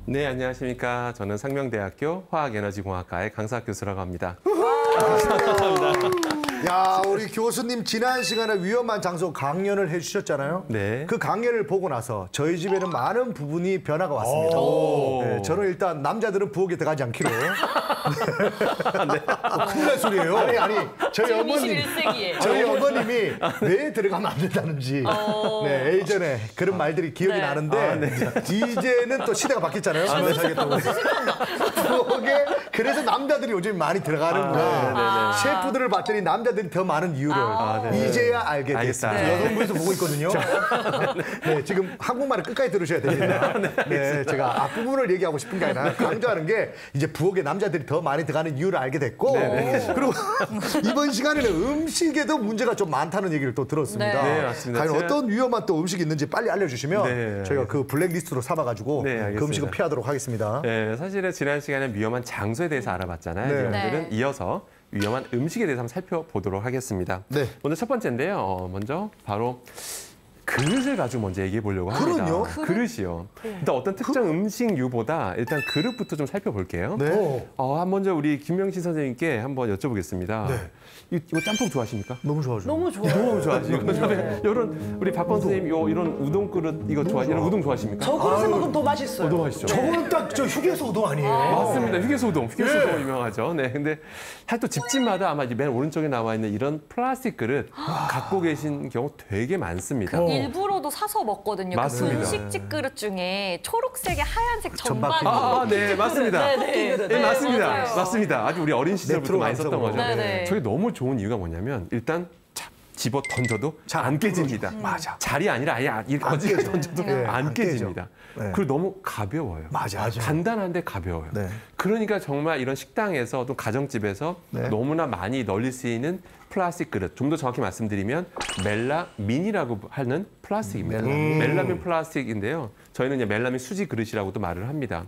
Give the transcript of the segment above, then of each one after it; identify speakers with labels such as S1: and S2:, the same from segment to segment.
S1: 네, 안녕하십니까. 저는 상명대학교 화학에너지공학과의 강사학 교수라고 합니다.
S2: 야, 우리 교수님 지난 시간에 위험한 장소 강연을 해주셨잖아요.
S1: 네.
S2: 그 강연을 보고 나서 저희 집에는 많은 부분이 변화가 왔습니다. 네, 저는 일단 남자들은 부엌에 들어가지 않기로. 큰일 날 소리예요. 아니, 저희
S3: 지금
S2: 어머님,
S3: 21세기에.
S2: 저희 어머님이 왜 들어가면 안 된다는지 네, 예전에 그런 말들이 기억이
S3: 네.
S2: 나는데 이제는 또 시대가 바뀌었잖아요. 부엌에 그래서 남자들이 요즘 많이 들어가는구나. 셰프들을 봤더니 남자들이 더 많은 이유를 이제야 알게 됐습니다.
S1: 네.
S2: 여성부에서 보고 있거든요. 네, 지금 한국말을 끝까지 들으셔야 됩니다. 네, 제가 앞부분을 얘기하고 싶은 게 아니라 강조하는 게 이제 부엌에 남자들이 더 많이 들어가는 이유를 알게 됐고 그리고 이번 시간에는 음식에도 문제가 좀 많다는 얘기를 또 들었습니다.
S1: 네, 맞습니다.
S2: 과연 어떤 위험한 또 음식이 있는지 빨리 알려주시면
S1: 네,
S2: 저희가 그 블랙리스트로 삼아가지고
S1: 네,
S2: 그
S1: 알겠습니다.
S2: 음식은 피하도록 하겠습니다.
S1: 네, 사실은 지난 시간에 위험한 장소에 대해서 알아봤잖아요.
S2: 네.
S1: 여러분들은
S3: 네.
S1: 이어서 위험한 음식에 대해서 한번 살펴보도록 하겠습니다.
S2: 네.
S1: 먼저 첫 번째인데요. 먼저 바로 그릇을 가지고 먼저 얘기해 보려고 합니다.
S2: 그릇요?
S1: 그릇이요. 일단 어떤 특정 음식류보다 일단 그릇부터 좀 살펴볼게요.
S2: 네.
S1: 먼저 우리 김명신 선생님께 한번 여쭤보겠습니다.
S2: 네.
S1: 이거 짬뽕 좋아하십니까?
S2: 너무 좋아하죠.
S3: 너무 좋아요.
S1: 너무 좋아하시고 이런 우리 박건 선생님 이런 우동 그릇 이거 이런 우동 좋아하십니까?
S4: 저 그릇에 먹으면 더 맛있어요.
S1: 너무 맛있죠.
S2: 저거는 딱 저 휴게소 우동 아니에요?
S1: 맞습니다. 휴게소 우동 유명하죠. 네, 근데 사실 또 집집마다 아마 이제 맨 오른쪽에 나와 있는 이런 플라스틱 그릇 갖고 계신 경우 되게 많습니다.
S3: 일부러도 사서 먹거든요.
S1: 맞습니다.
S3: 그 분식집 그릇 중에 초록색에 하얀색 전박이.
S1: 네, 맞습니다. 네, 맞습니다.
S3: 맞아요.
S1: 맞습니다. 아주 우리 어린 시절부터
S2: 레트로
S1: 많이 썼던 거죠.
S2: 감성으로.
S3: 네.
S1: 저게 너무 좋은 이유가 뭐냐면 일단 집어 던져도 잘 안 깨집니다.
S2: 맞아.
S1: 자리 아니라 아예 어디에 던져도
S2: 네,
S1: 안
S2: 안
S1: 깨집니다.
S2: 깨져. 네.
S1: 그리고 너무 가벼워요.
S2: 맞아.
S1: 간단한데 가벼워요.
S2: 네.
S1: 그러니까 정말 이런 식당에서 또 가정집에서
S2: 네.
S1: 너무나 많이 널리 쓰이는 플라스틱 그릇. 좀 더 정확히 말씀드리면 멜라민이라고 하는 플라스틱입니다. 멜라민 플라스틱인데요. 저희는 이제 멜라민 수지 그릇이라고도 말을 합니다.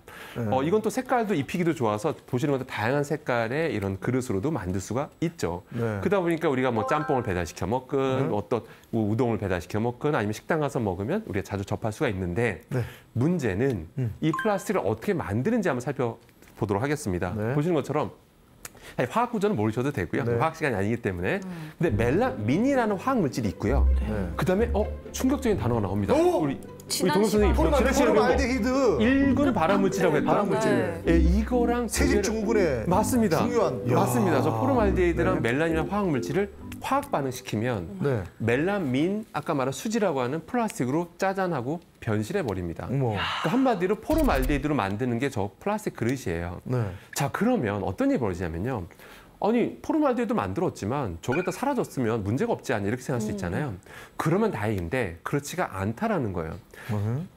S1: 이건 또 색깔도 입히기도 좋아서 보시는 것도 다양한 색깔의 이런 그릇으로도 만들 수가 있죠.
S2: 네.
S1: 그러다 보니까 우리가 뭐 짬뽕을 배달시켜 먹든 어떤 우동을 배달시켜 먹든 아니면 식당 가서 먹으면 우리가 자주 접할 수가 있는데
S2: 네.
S1: 문제는 이 플라스틱을 어떻게 만드는지 한번 살펴보도록 하겠습니다.
S2: 네.
S1: 보시는 것처럼 아니, 화학 구조는 모르셔도 되고요.
S2: 네.
S1: 화학 시간이 아니기 때문에. 근데 멜라민이라는 화학 물질이 있고요. 그다음에 충격적인 단어가 나옵니다. 우리 동훈 선생님
S2: 포름알데히드
S1: 1군 발암물질이라고 했다.
S2: 발암물질.
S1: 예, 이거랑
S2: 세집 증후군에
S1: 맞습니다.
S2: 중요한.
S1: 맞습니다. 저 포름알데히드랑
S2: 네.
S1: 멜라민이라는 화학 물질을 화학 반응시키면
S2: 네.
S1: 멜라민 아까 말한 수지라고 하는 플라스틱으로 짜잔하고 변실해 버립니다.
S2: 어머.
S1: 그러니까 한마디로 포름알데히드로 만드는 게 저 플라스틱 그릇이에요.
S2: 네.
S1: 자, 그러면 어떤 일이 벌어지냐면요. 아니, 포름알데히드 만들었지만 저게 다 사라졌으면 문제가 없지 않냐 이렇게 생각할 수 있잖아요. 그러면 다행인데 그렇지가 않다라는 거예요.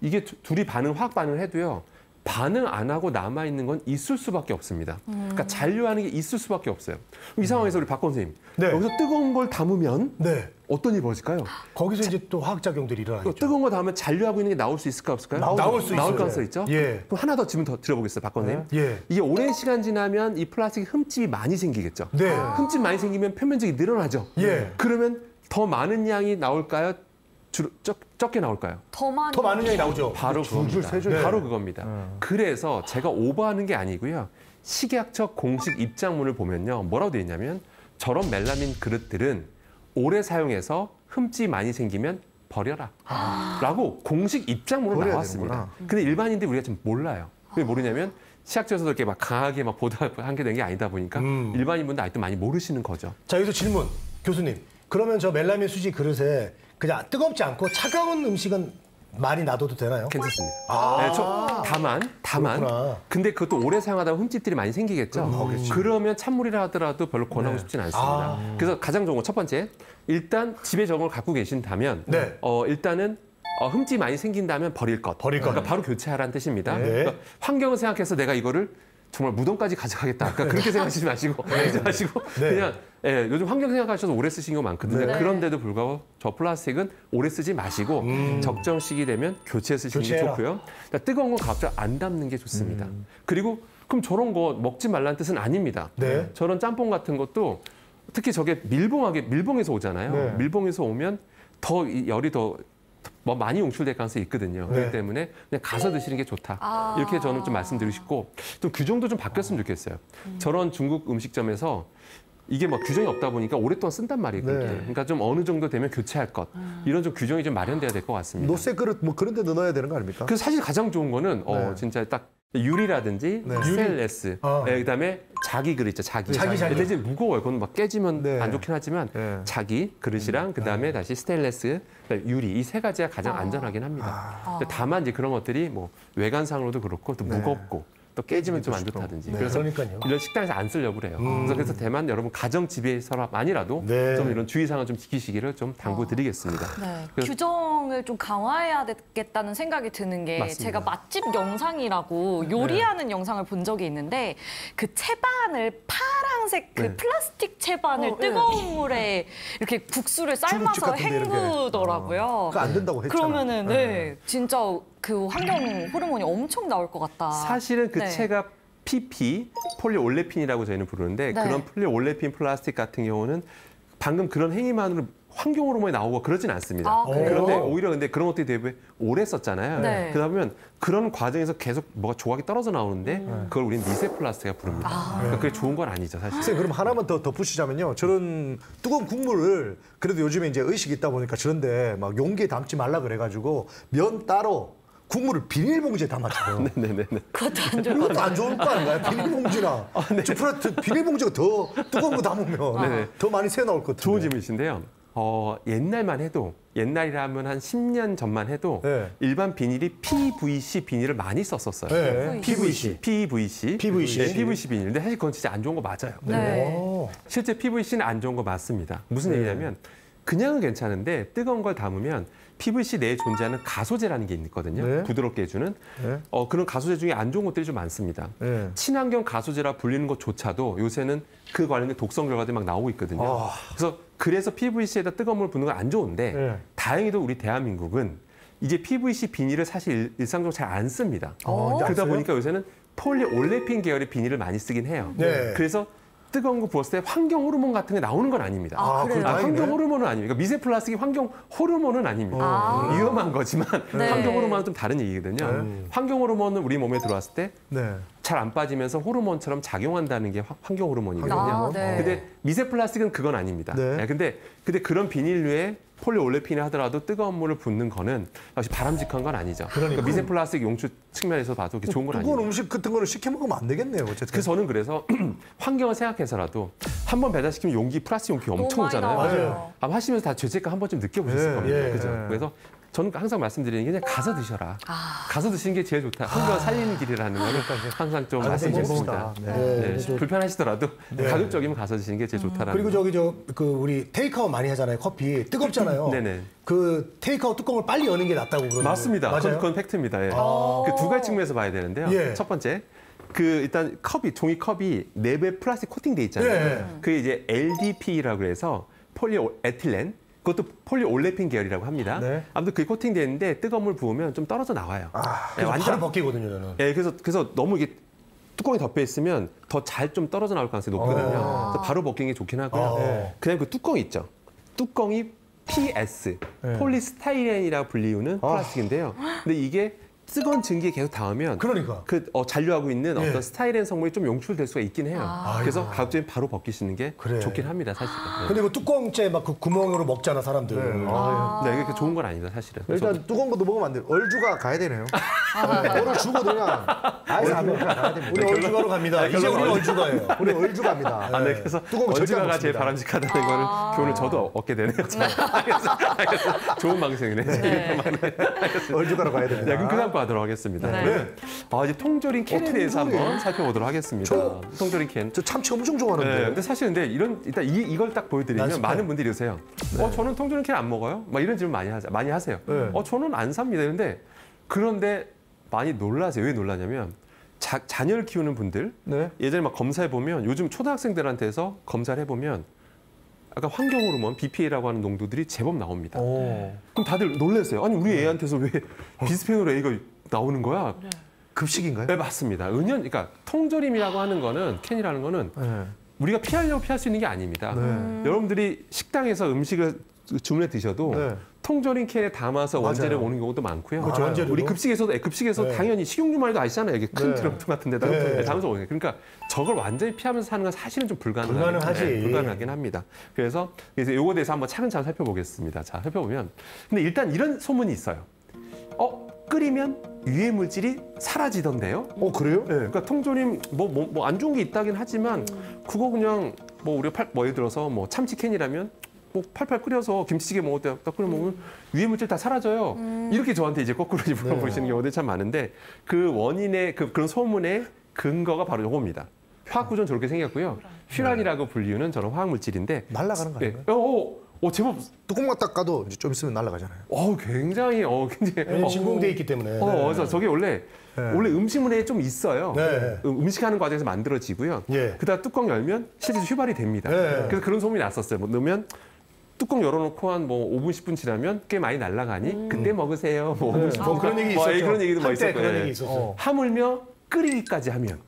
S1: 이게 둘이 화학 반응을 해도요. 반응 안 하고 남아있는 건 있을 수밖에 없습니다. 그러니까 잔류하는 게 있을 수밖에 없어요. 이 상황에서 우리 박건 선생님,
S4: 네.
S1: 여기서 뜨거운 걸 담으면
S4: 네.
S1: 어떤 일이 벌어질까요?
S4: 거기서 이제 또 화학작용들이 일어나죠.
S1: 뜨거운 거 담으면 잔류하고 있는 게 나올 수 있을까 없을까요?
S4: 나올 수
S1: 나올
S4: 있어요.
S1: 가능성이 있죠?
S4: 예.
S1: 그럼 하나 더 질문 더 드려보겠어요, 박건 선생님.
S4: 예.
S1: 이게 오랜 시간 지나면 이 플라스틱 흠집이 많이 생기겠죠?
S4: 네.
S1: 흠집 많이 생기면 표면적이 늘어나죠?
S4: 예.
S1: 그러면 더 많은 양이 나올까요? 적게 나올까요?
S3: 더 많이.
S4: 더 많은 양이 나오죠.
S1: 바로 그겁니다.
S4: 네.
S1: 바로 그겁니다. 그래서 제가 오버하는 게 아니고요. 식약처 공식 입장문을 보면요. 뭐라고 되어 있냐면 저런 멜라민 그릇들은 오래 사용해서 흠집이 많이 생기면 버려라. 라고 공식 입장문으로
S2: 버려야
S1: 나왔습니다.
S2: 되는구나.
S1: 근데 일반인들이 우리가 좀 몰라요. 왜 모르냐면 시학처에서도 이렇게 막 강하게 막 보도하게 된 게 아니다 보니까 일반인분들 아직도 많이 모르시는 거죠.
S4: 자, 여기서 질문. 교수님. 그러면 저 멜라민 수지 그릇에 그냥 뜨겁지 않고 차가운 음식은 많이 놔둬도 되나요?
S1: 괜찮습니다. 네, 다만
S4: 그렇구나.
S1: 근데 그것도 오래 사용하다 보면 흠집들이 많이 생기겠죠. 그러면 찬물이라 하더라도 별로 권하고 싶지는 않습니다. 그래서 가장 좋은 건 첫 번째, 일단 집에 저걸 갖고 계신다면
S4: 네.
S1: 일단은 흠집이 많이 생긴다면 버릴 것. 그러니까 바로 교체하라는 뜻입니다.
S4: 네.
S1: 그러니까 환경을 생각해서 내가 이거를 정말 무덤까지 가져가겠다. 그러니까 그렇게 생각하시지 마시고, 그냥 요즘 환경 생각하셔서 오래 쓰신 거 많거든요.
S3: 네.
S1: 그런데도 불구하고 저 플라스틱은 오래 쓰지 마시고 적정 시기 되면 교체 쓰시는 게
S4: 교체해라.
S1: 좋고요. 그러니까 뜨거운 건 갑자기 안 담는 게 좋습니다. 그리고 그럼 저런 거 먹지 말라는 뜻은 아닙니다.
S4: 네.
S1: 저런 짬뽕 같은 것도 특히 저게 밀봉에서 오잖아요.
S4: 네.
S1: 밀봉에서 오면 더 열이 더 뭐 많이 용출될 가능성이 있거든요.
S4: 네.
S1: 그렇기 때문에 그냥 가서 드시는 게 좋다. 이렇게 저는 좀 말씀드리고 싶고 좀 규정도 좀 바뀌었으면 좋겠어요. 저런 중국 음식점에서 이게 뭐 규정이 없다 보니까 오랫동안 쓴단 말이거든요.
S2: 네.
S1: 그러니까 좀 어느 정도 되면 교체할 것 이런 좀 규정이 좀 마련돼야 될 것 같습니다.
S2: 노쇠 그릇 뭐 그런 데 넣어야 되는 거 아닙니까?
S1: 그래서 사실 가장 좋은 거는
S2: 네.
S1: 진짜 딱 유리라든지
S2: 네.
S1: 스테인레스, 그다음에 자기 그릇 있죠. 자기.
S4: 자기.
S1: 대신 무거워요. 그건 막 깨지면
S2: 네.
S1: 안 좋긴 하지만
S2: 네.
S1: 자기 그릇이랑 그다음에 다시 스테인레스, 그다음에 유리 이 세 가지가 가장 안전하긴 합니다. 근데 다만 이제 그런 것들이 뭐 외관상으로도 그렇고 또 무겁고 또 깨지면 좀 안 좋다든지.
S2: 네.
S1: 그래서
S4: 그러니까요.
S1: 이런 식당에서 안 쓰려고 그래요. 그래서 대만 여러분 가정 집에서만이라도
S4: 네.
S1: 좀 이런 주의사항을 좀 지키시기를 좀 당부드리겠습니다.
S3: 네.
S1: 그래서-
S3: 규정을 좀 강화해야 되겠다는 생각이 드는 게
S1: 맞습니다.
S3: 제가 맛집 영상이라고 요리하는 영상을 본 적이 있는데 그 채반을 파란색 그
S1: 네.
S3: 플라스틱 채반을 뜨거운 물에 이렇게 국수를
S2: 중국집
S3: 삶아서
S2: 같은데 이렇게.
S3: 헹구더라고요.
S2: 그거 안 된다고 했잖아.
S3: 그러면은 네, 진짜 그 환경 호르몬이 엄청 나올 것 같다.
S1: 사실은 그
S3: 네.
S1: 채가 PP, 폴리올레핀이라고 저희는 부르는데
S3: 네.
S1: 그런 폴리올레핀 플라스틱 같은 경우는 방금 그런 행위만으로 환경 호르몬이 나오고 그러진 않습니다.
S3: 아, 그래요?
S1: 그런데 오히려 근데 그런 것들이 되게 오래 썼잖아요.
S3: 네.
S1: 그러다 보면 그런 과정에서 계속 뭐가 조각이 떨어져 나오는데 그걸 우리는 미세 플라스틱이라고 부릅니다. 그러니까 그게 좋은 건 아니죠, 사실.
S2: 선생님 그럼 하나만 더 덧붙이자면요. 저런 뜨거운 국물을 그래도 요즘에 이제 의식이 있다 보니까 저런데 막 용기에 담지 말라 그래가지고 면 따로 국물을 비닐봉지에 담았어요.
S1: 네네네.
S3: 그것도 안 좋을 것
S2: 이것도 안 좋을 거 아닌가요? 비닐봉지나. 저 비닐봉지가 더 뜨거운 거 담으면
S1: 네네.
S2: 더 많이 새 나올 것 같은데.
S1: 좋은 질문이신데요. 옛날만 해도 옛날이라면 한 10년 전만 해도
S2: 네.
S1: 일반 비닐이 PVC 비닐을 많이 썼었어요.
S2: 네.
S1: PVC. 네, PVC 비닐. 근데 사실 그건 진짜 안 좋은 거 맞아요.
S3: 네.
S2: 오.
S1: 실제 PVC는 안 좋은 거 맞습니다. 무슨 얘기냐면 그냥은 괜찮은데 뜨거운 걸 담으면 PVC 내에 존재하는 가소제라는 게 있거든요.
S2: 네.
S1: 부드럽게 해주는.
S2: 네.
S1: 그런 가소제 중에 안 좋은 것들이 좀 많습니다.
S2: 네.
S1: 친환경 가소제라 불리는 것조차도 요새는 그 관련된 독성 결과들이 막 나오고 있거든요. 그래서 PVC에다 뜨거운 물 붓는 건 안 좋은데
S2: 네.
S1: 다행히도 우리 대한민국은 이제 PVC 비닐을 사실 일상적으로 잘 안 씁니다.
S2: 이제 안
S1: 그러다
S2: 써요?
S1: 보니까 요새는 폴리올레핀 계열의 비닐을 많이 쓰긴 해요.
S2: 네.
S1: 그래서 뜨거운 거 부었을 때 환경 호르몬 같은 게 나오는 건 아닙니다.
S3: 그래요?
S2: 다행이네.
S1: 환경 호르몬은 아닙니다. 미세 플라스틱이 환경 호르몬은 아닙니다. 위험한 거지만
S3: 네.
S1: 환경 호르몬은 좀 다른 얘기거든요. 환경 호르몬은 우리 몸에 들어왔을 때
S2: 네.
S1: 잘 안 빠지면서 호르몬처럼 작용한다는 게 환경 호르몬이거든요.
S3: 아, 네.
S1: 근데 미세 플라스틱은 그건 아닙니다.
S2: 네.
S1: 근데 그런 비닐류에 폴리올레핀을 하더라도 뜨거운 물을 붓는 거는 역시 바람직한 건 아니죠. 그러니까 미세 플라스틱 용출 측면에서 봐도 그게 좋은 건
S2: 뜨거운
S1: 아닙니다.
S2: 음식 같은 거는 시켜 먹으면 안 되겠네요. 어쨌든.
S1: 그래서 저는 그래서 환경을 생각해서라도 한 번 배달시키면 용기 플라스틱 용기 엄청
S3: 너무 많이
S1: 오잖아요.
S3: 나와요.
S1: 아마 하시면서 다 죄책감 한 번쯤 느껴보셨을
S2: 네,
S1: 겁니다.
S2: 예,
S1: 그죠?
S2: 예.
S1: 그래서 저는 항상 말씀드리는 게 그냥 가서 드셔라. 가서 드시는 게 제일 좋다. 환경을 살리는 길이라는 거를 항상 좀 말씀드립니다.
S2: 네.
S1: 네, 불편하시더라도 가급적이면 가서 드시는 게 제일 좋다라는
S4: 그리고
S1: 거.
S4: 그 우리 테이크아웃 많이 하잖아요. 커피 뜨겁잖아요.
S1: 네네.
S4: 그 테이크아웃 뚜껑을 빨리 여는 게 낫다고 그러는데.
S1: 맞습니다.
S4: 맞아요.
S1: 그건 팩트입니다. 예. 그 두 가지 측면에서 봐야 되는데요.
S4: 예.
S1: 첫 번째, 일단 종이 컵이 내부에 플라스틱 코팅돼 있잖아요.
S4: 예.
S1: 그게 이제 LDP라고 해서 폴리에틸렌, 그것도 폴리올레핀 계열이라고 합니다.
S2: 네.
S1: 아무튼 그게 코팅돼 있는데 뜨거운 물 부으면 좀 떨어져 나와요. 예,
S4: 그래서 바로 벗기거든요, 저는.
S1: 예, 그래서 너무 이게 뚜껑이 덮여 있으면 더 잘 좀 떨어져 나올 가능성이 높거든요. 그래서 바로 벗기는 게 좋긴 하고요. 그다음 그 뚜껑 있죠. 뚜껑이 PS, 폴리스타이렌이라고 불리우는 플라스틱인데요. 근데 이게 뜨거운 증기에 계속 닿으면
S4: 그러니까.
S1: 잔류하고 있는 어떤 스타이렌 성분이 좀 용출될 수가 있긴 해요. 그래서 가급적이면 바로 벗기시는 게
S4: 그래.
S1: 좋긴 합니다, 사실은. 네.
S4: 근데 그 뚜껑째 막 그 구멍으로 먹잖아, 사람들.
S1: 네, 이게 좋은 건 아니다, 사실은.
S2: 일단 뜨거운 것도 먹으면 안 돼요. 얼주가 가야 되네요. 얼을 주고 그냥 아이스 아메리카노 가야 됩니다.
S4: 우리 얼주가로 갑니다. 이제 우리 얼주가예요.
S2: 우리 얼주 갑니다.
S1: 네, 그래서
S2: 뜨거운 거 절대 안
S1: 얼주가가 제일
S2: 먹습니다.
S1: 바람직하다는 거를 교훈을 저도 얻게 되네요. 알겠어요. 좋은 방송이네.
S2: 얼주가로 가야 됩니다.
S1: 네, 그럼 그 다음 거 하도록 하겠습니다.
S3: 네.
S1: 이제 통조림 캔에 대해서
S2: 통조림.
S1: 한번 살펴보도록 하겠습니다. 통조림 캔.
S2: 저 참치 엄청
S1: 네,
S2: 좋아하는데.
S1: 근데 사실 일단 이걸 딱 보여드리면
S4: 난
S1: 많은 분들이 이러세요. 저는 통조림 캔 안 먹어요? 막 이런 질문 많이 하세요.
S2: 네.
S1: 저는 안 삽니다. 그런데 많이 놀라세요. 왜 놀라냐면 자녀를 키우는 분들
S2: 네.
S1: 예전에 막 검사해 보면 요즘 초등학생들한테서 검사를 해보면 아까 환경 호르몬 BPA라고 하는 농도들이 제법 나옵니다.
S2: 오.
S1: 그럼 다들 놀랐어요. 아니 우리 애한테서 왜 비스페놀 A가 나오는 거야?
S2: 급식인가요?
S1: 네, 맞습니다. 그러니까 통조림이라고 하는 거는 캔이라는 거는
S2: 네.
S1: 우리가 피하려고 피할 수 있는 게 아닙니다.
S2: 네.
S1: 여러분들이 식당에서 음식을 주문해 드셔도
S2: 네.
S1: 통조림 캔에 담아서 원재료
S2: 맞아요.
S1: 오는 경우도 많고요.
S4: 그렇죠, 원재료로.
S1: 우리 급식에서도
S4: 네.
S1: 당연히 식용유말도 아시잖아요. 이게 큰
S2: 네.
S1: 드럼통 같은 데다가
S4: 네.
S1: 담아서 오는. 그러니까 저걸 완전히 피하면서 사는 건 사실은 좀
S4: 불가능하지.
S1: 불가능하긴 합니다. 그래서 요거에 대해서 한번 차근차근 살펴보겠습니다. 자, 살펴보면 근데 일단 이런 소문이 있어요. 끓이면 유해 물질이 사라지던데요.
S2: 그래요?
S1: 네, 그러니까 통조림 뭐 안 좋은 게 있다긴 하지만 그거 그냥 뭐 우리가 예를 들어서 뭐 참치캔이라면 뭐 팔팔 끓여서 김치찌개 먹을 때 딱 끓여 먹으면 유해 물질 다 사라져요. 이렇게 저한테 이제 거꾸로 물어보시는 경우들이 참 많은데 그 원인의 그런 소문의 근거가 바로 요겁니다. 화학 구조는 저렇게 생겼고요. 퓨란이라고 불리우는 저런 화학 물질인데
S2: 날아가는 거
S1: 네.
S2: 아닌가요?
S1: 제법
S2: 뚜껑만 닦아도 이제 좀 있으면 날아가잖아요.
S1: 굉장히
S4: 진공돼 있기 때문에.
S1: 그래서 저게 원래 음식물에 좀 있어요.
S4: 네.
S1: 음식하는 과정에서 만들어지고요.
S4: 예.
S1: 그다가 뚜껑 열면 실제로 휘발이 됩니다.
S4: 네.
S1: 그래서 그런 소문이 났었어요. 뭐 넣으면 뚜껑 열어놓고 한 뭐 5분, 10분 지나면 꽤 많이 날아가니 그때 먹으세요. 뭐 5분, 10분.
S4: 그런 얘기 있었죠.
S1: 그런 얘기도 뭐
S4: 한때
S1: 있었고.
S4: 그런
S1: 예.
S4: 얘기 있었어요.
S1: 하물며 끓이기까지 하면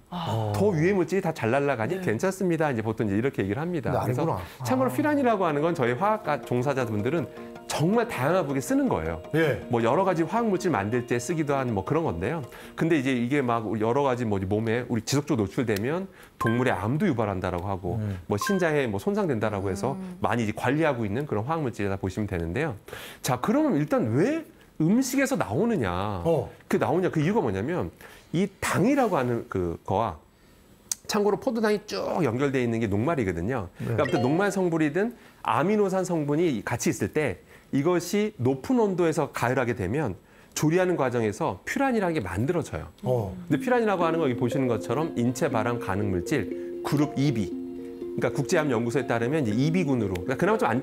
S1: 더 유해 물질이 다 잘 날아가니 괜찮습니다. 이제 보통 이제 이렇게 얘기를 합니다.
S2: 네,
S1: 그래서
S2: 아니구나.
S1: 참고로 퓨란이라고 하는 건 저희 화학과 종사자분들은 정말 다양하게 쓰는 거예요.
S4: 예.
S1: 뭐 여러 가지 화학 물질 만들 때 쓰기도 한 뭐 그런 건데요. 근데 이제 이게 막 여러 가지 뭐 몸에 우리 지속적으로 노출되면 동물의 암도 유발한다라고 하고 뭐 신장에 뭐 손상된다라고 해서 많이 이제 관리하고 있는 그런 화학 물질이다 보시면 되는데요. 자, 그러면 일단 왜 음식에서 나오느냐? 그 이유가 뭐냐면 이 당이라고 하는 그거와 참고로 포도당이 쭉 연결되어 있는 게 녹말이거든요. 그러니까 아무튼 녹말 성분이든 아미노산 성분이 같이 있을 때 이것이 높은 온도에서 가열하게 되면 조리하는 과정에서 퓨란이라는 게 만들어져요. 근데 퓨란이라고 하는 거 여기 보시는 것처럼 인체 발암 가능 물질 그룹 2B. 그러니까 국제암 연구소에 따르면 이제 2B군으로. 그러니까 그나마 좀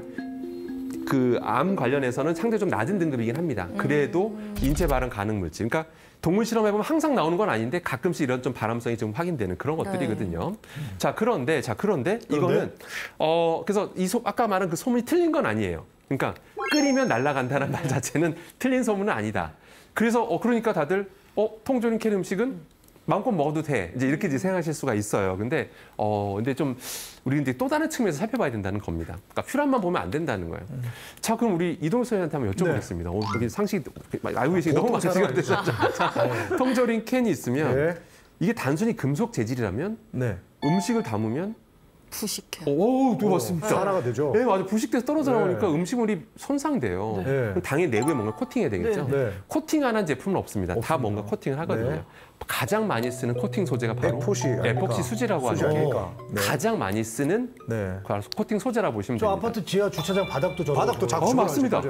S1: 암 관련해서는 상대적으로 좀 낮은 등급이긴 합니다. 그래도 인체 발암 가능 물질. 그러니까 동물 실험해 보면 항상 나오는 건 아닌데 가끔씩 이런 좀 발암성이 좀 확인되는 그런 것들이거든요. 자, 그런데 이거는 그래서 아까 말한 그 소문이 틀린 건 아니에요. 그러니까 끓이면 날아간다는 말 자체는 틀린 소문은 아니다. 그래서 그러니까 다들 통조림 캔 음식은 마음껏 먹어도 돼. 이제 이렇게 생각하실 수가 있어요. 근데 좀 우리 이제 또 다른 측면에서 살펴봐야 된다는 겁니다. 그러니까 퓨란만 보면 안 된다는 거예요. 자, 그럼 우리 이동욱 선생님한테 한번 여쭤보겠습니다. 여기 상식이 알고 계시기 너무 많으시거든요. 통조림 캔이 있으면 이게 단순히 금속 재질이라면 음식을 담으면
S3: 부식해.
S1: 또 맞습니다.
S2: 산화가 되죠.
S1: 네, 맞아요. 부식돼서 떨어져 나오니까 음식물이 손상돼요. 그럼 당연히 내부에 뭔가 코팅해야 되겠죠. 코팅 안 한 제품은 없습니다. 다 뭔가 코팅을 하거든요. 가장 많이 쓰는 코팅 소재가 바로 에폭시 수지라고 하는 게 가장 많이 쓰는 코팅 소재라고 보시면
S4: 저
S1: 됩니다.
S4: 아파트 지하 주차장 바닥도
S2: 자꾸
S1: 맞습니다.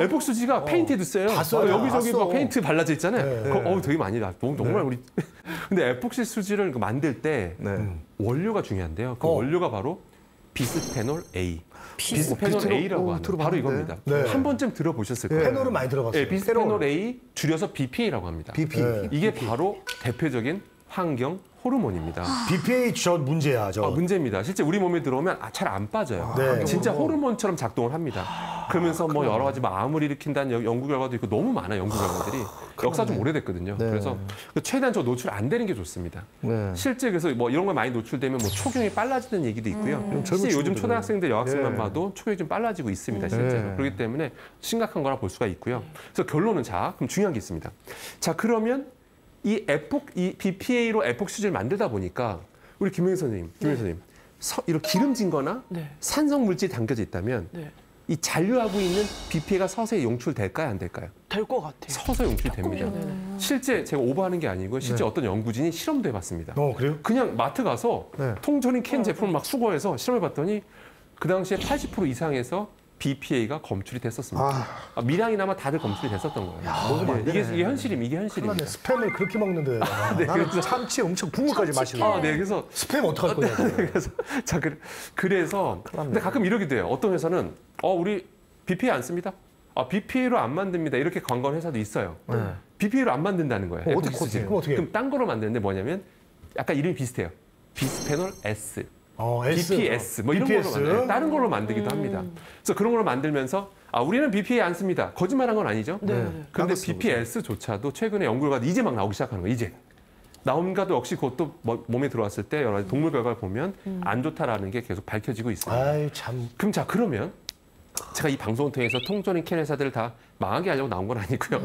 S1: 에폭시 수지가 페인트에도 써요.
S4: 다 써요.
S1: 여기저기
S4: 다
S1: 막
S4: 써.
S1: 페인트 발라져 있잖아요. 되게 많이 나. 정말 우리. 근데 에폭시 수지를 만들 때 원료가 중요한데요. 그 원료가 바로 비스페놀 A. 비스페놀 A라고 하는 바로 이겁니다. 한 번쯤 들어보셨을 거예요.
S4: 페놀은 많이 들어봤어요.
S1: 네, 비스페놀 A 줄여서 BPA라고 합니다. 이게 바로 대표적인 환경 호르몬입니다.
S4: BPA 저 문제야, 저.
S1: 문제입니다. 실제 우리 몸에 들어오면 잘 안 빠져요. 진짜 호르몬처럼 작동을 합니다. 그러면서 뭐 여러 가지 암을 일으킨다는 연구 결과도 있고 너무 많아요. 연구 결과들이. 역사 좀 오래됐거든요. 그래서 최대한 저 노출 안 되는 게 좋습니다. 실제 그래서 뭐 이런 거 많이 노출되면 뭐 초경이 빨라지는 얘기도 있고요. 실제 요즘 초등학생들 여학생만 봐도 초경이 좀 빨라지고 있습니다. 실제로. 그렇기 때문에 심각한 거라 볼 수가 있고요. 그래서 결론은 그럼 중요한 게 있습니다. 자, 그러면 이 BPA로 에폭시즈를 만들다 보니까 우리 김영희 선생님, 이렇게 기름진 거나 산성 물질이 담겨져 있다면 이 잔류하고 있는 BPA가 서서히 용출될까요, 안 될까요?
S5: 될 것 같아요.
S1: 서서히 용출됩니다. 실제 제가 오버하는 게 아니고요. 실제 어떤 연구진이 실험도 해봤습니다.
S4: 그래요?
S1: 그냥 마트 가서 통조림 캔 제품을 막 수거해서 실험해봤더니 그 당시에 80% 이상에서 BPA가 검출이 됐었습니다. 밀양이나마 다들 검출이 됐었던 거예요. 이게 현실입니다.
S4: 스팸을 그렇게 먹는데.
S2: 나는 참치 엄청 국물까지 마시는.
S1: 그래서
S4: 스팸 어떡할 거냐.
S1: 그래서 근데 가끔 이러기도 해요. 어떤 회사는 우리 BPA 안 씁니다. BPA로 안 만듭니다. 이렇게 광고하는 회사도 있어요. BPA로 안 만든다는 거예요. 그럼 딴 거로 만드는데 뭐냐면 약간 이름이 비슷해요. 비스페놀 S. BPS 뭐 이런 걸로 만들어요. 다른 걸로 만들기도 합니다. 그래서 그런 걸로 만들면서 우리는 BPA 안 씁니다. 거짓말한 건 아니죠. 그런데 BPS조차도 최근에 연구 결과도 이제 막 나오기 시작하는 거예요. 이제 나온가도 역시 그것도 몸에 들어왔을 때 여러 가지 동물 결과를 보면 안 좋다라는 게 계속 밝혀지고 있습니다.
S4: 아유 참.
S1: 그럼 그러면 제가 이 방송을 통해서 통조림 캔 회사들을 다 망하게 하려고 나온 건 아니고요.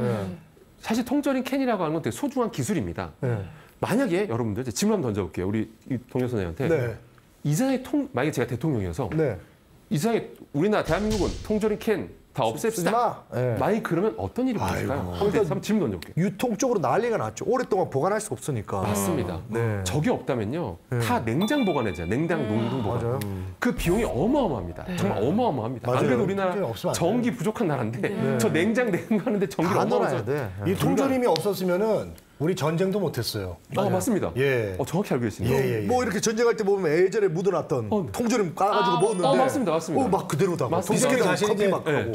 S1: 사실 통조림 캔이라고 하는 건 되게 소중한 기술입니다. 만약에 여러분들 질문 한번 던져볼게요. 우리 동료 선생님한테.
S2: 네.
S1: 이상의 만약에 제가 대통령이어서
S2: 네.
S1: 이상의 우리나라 대한민국은 통조림 캔 다 없앱시다.
S2: 네.
S1: 만약 그러면 어떤 일이 벌어질까요? 한번 질문 던져볼게요.
S2: 유통 쪽으로 난리가 났죠. 오랫동안 보관할 수 없으니까.
S1: 맞습니다.
S2: 네.
S1: 저게 없다면요. 다 냉장 보관해줘요. 냉장 농동 보관.
S2: 맞아요.
S1: 그 비용이 어마어마합니다. 정말 어마어마합니다. 안
S2: 맞아요.
S1: 그래도 우리나라
S4: 통조림 없으면 안
S1: 전기 부족한 나라인데 저 냉장 냉장하는데 전기를
S2: 다 넣어야
S1: 어마어마해서
S2: 돼.
S4: 이 통조림이 없었으면은 우리 전쟁도 못했어요.
S1: 맞습니다.
S4: 예.
S1: 정확히 알고 계시네요.
S4: 예.
S2: 뭐 이렇게 전쟁할 때 보면 예전에 묻어놨던 통조림 까가지고 먹었는데.
S1: 맞습니다.
S2: 막 그대로다.
S1: 맞습니다.
S2: 비스킷
S4: 사실
S2: 커피
S4: 이제
S2: 막 하고.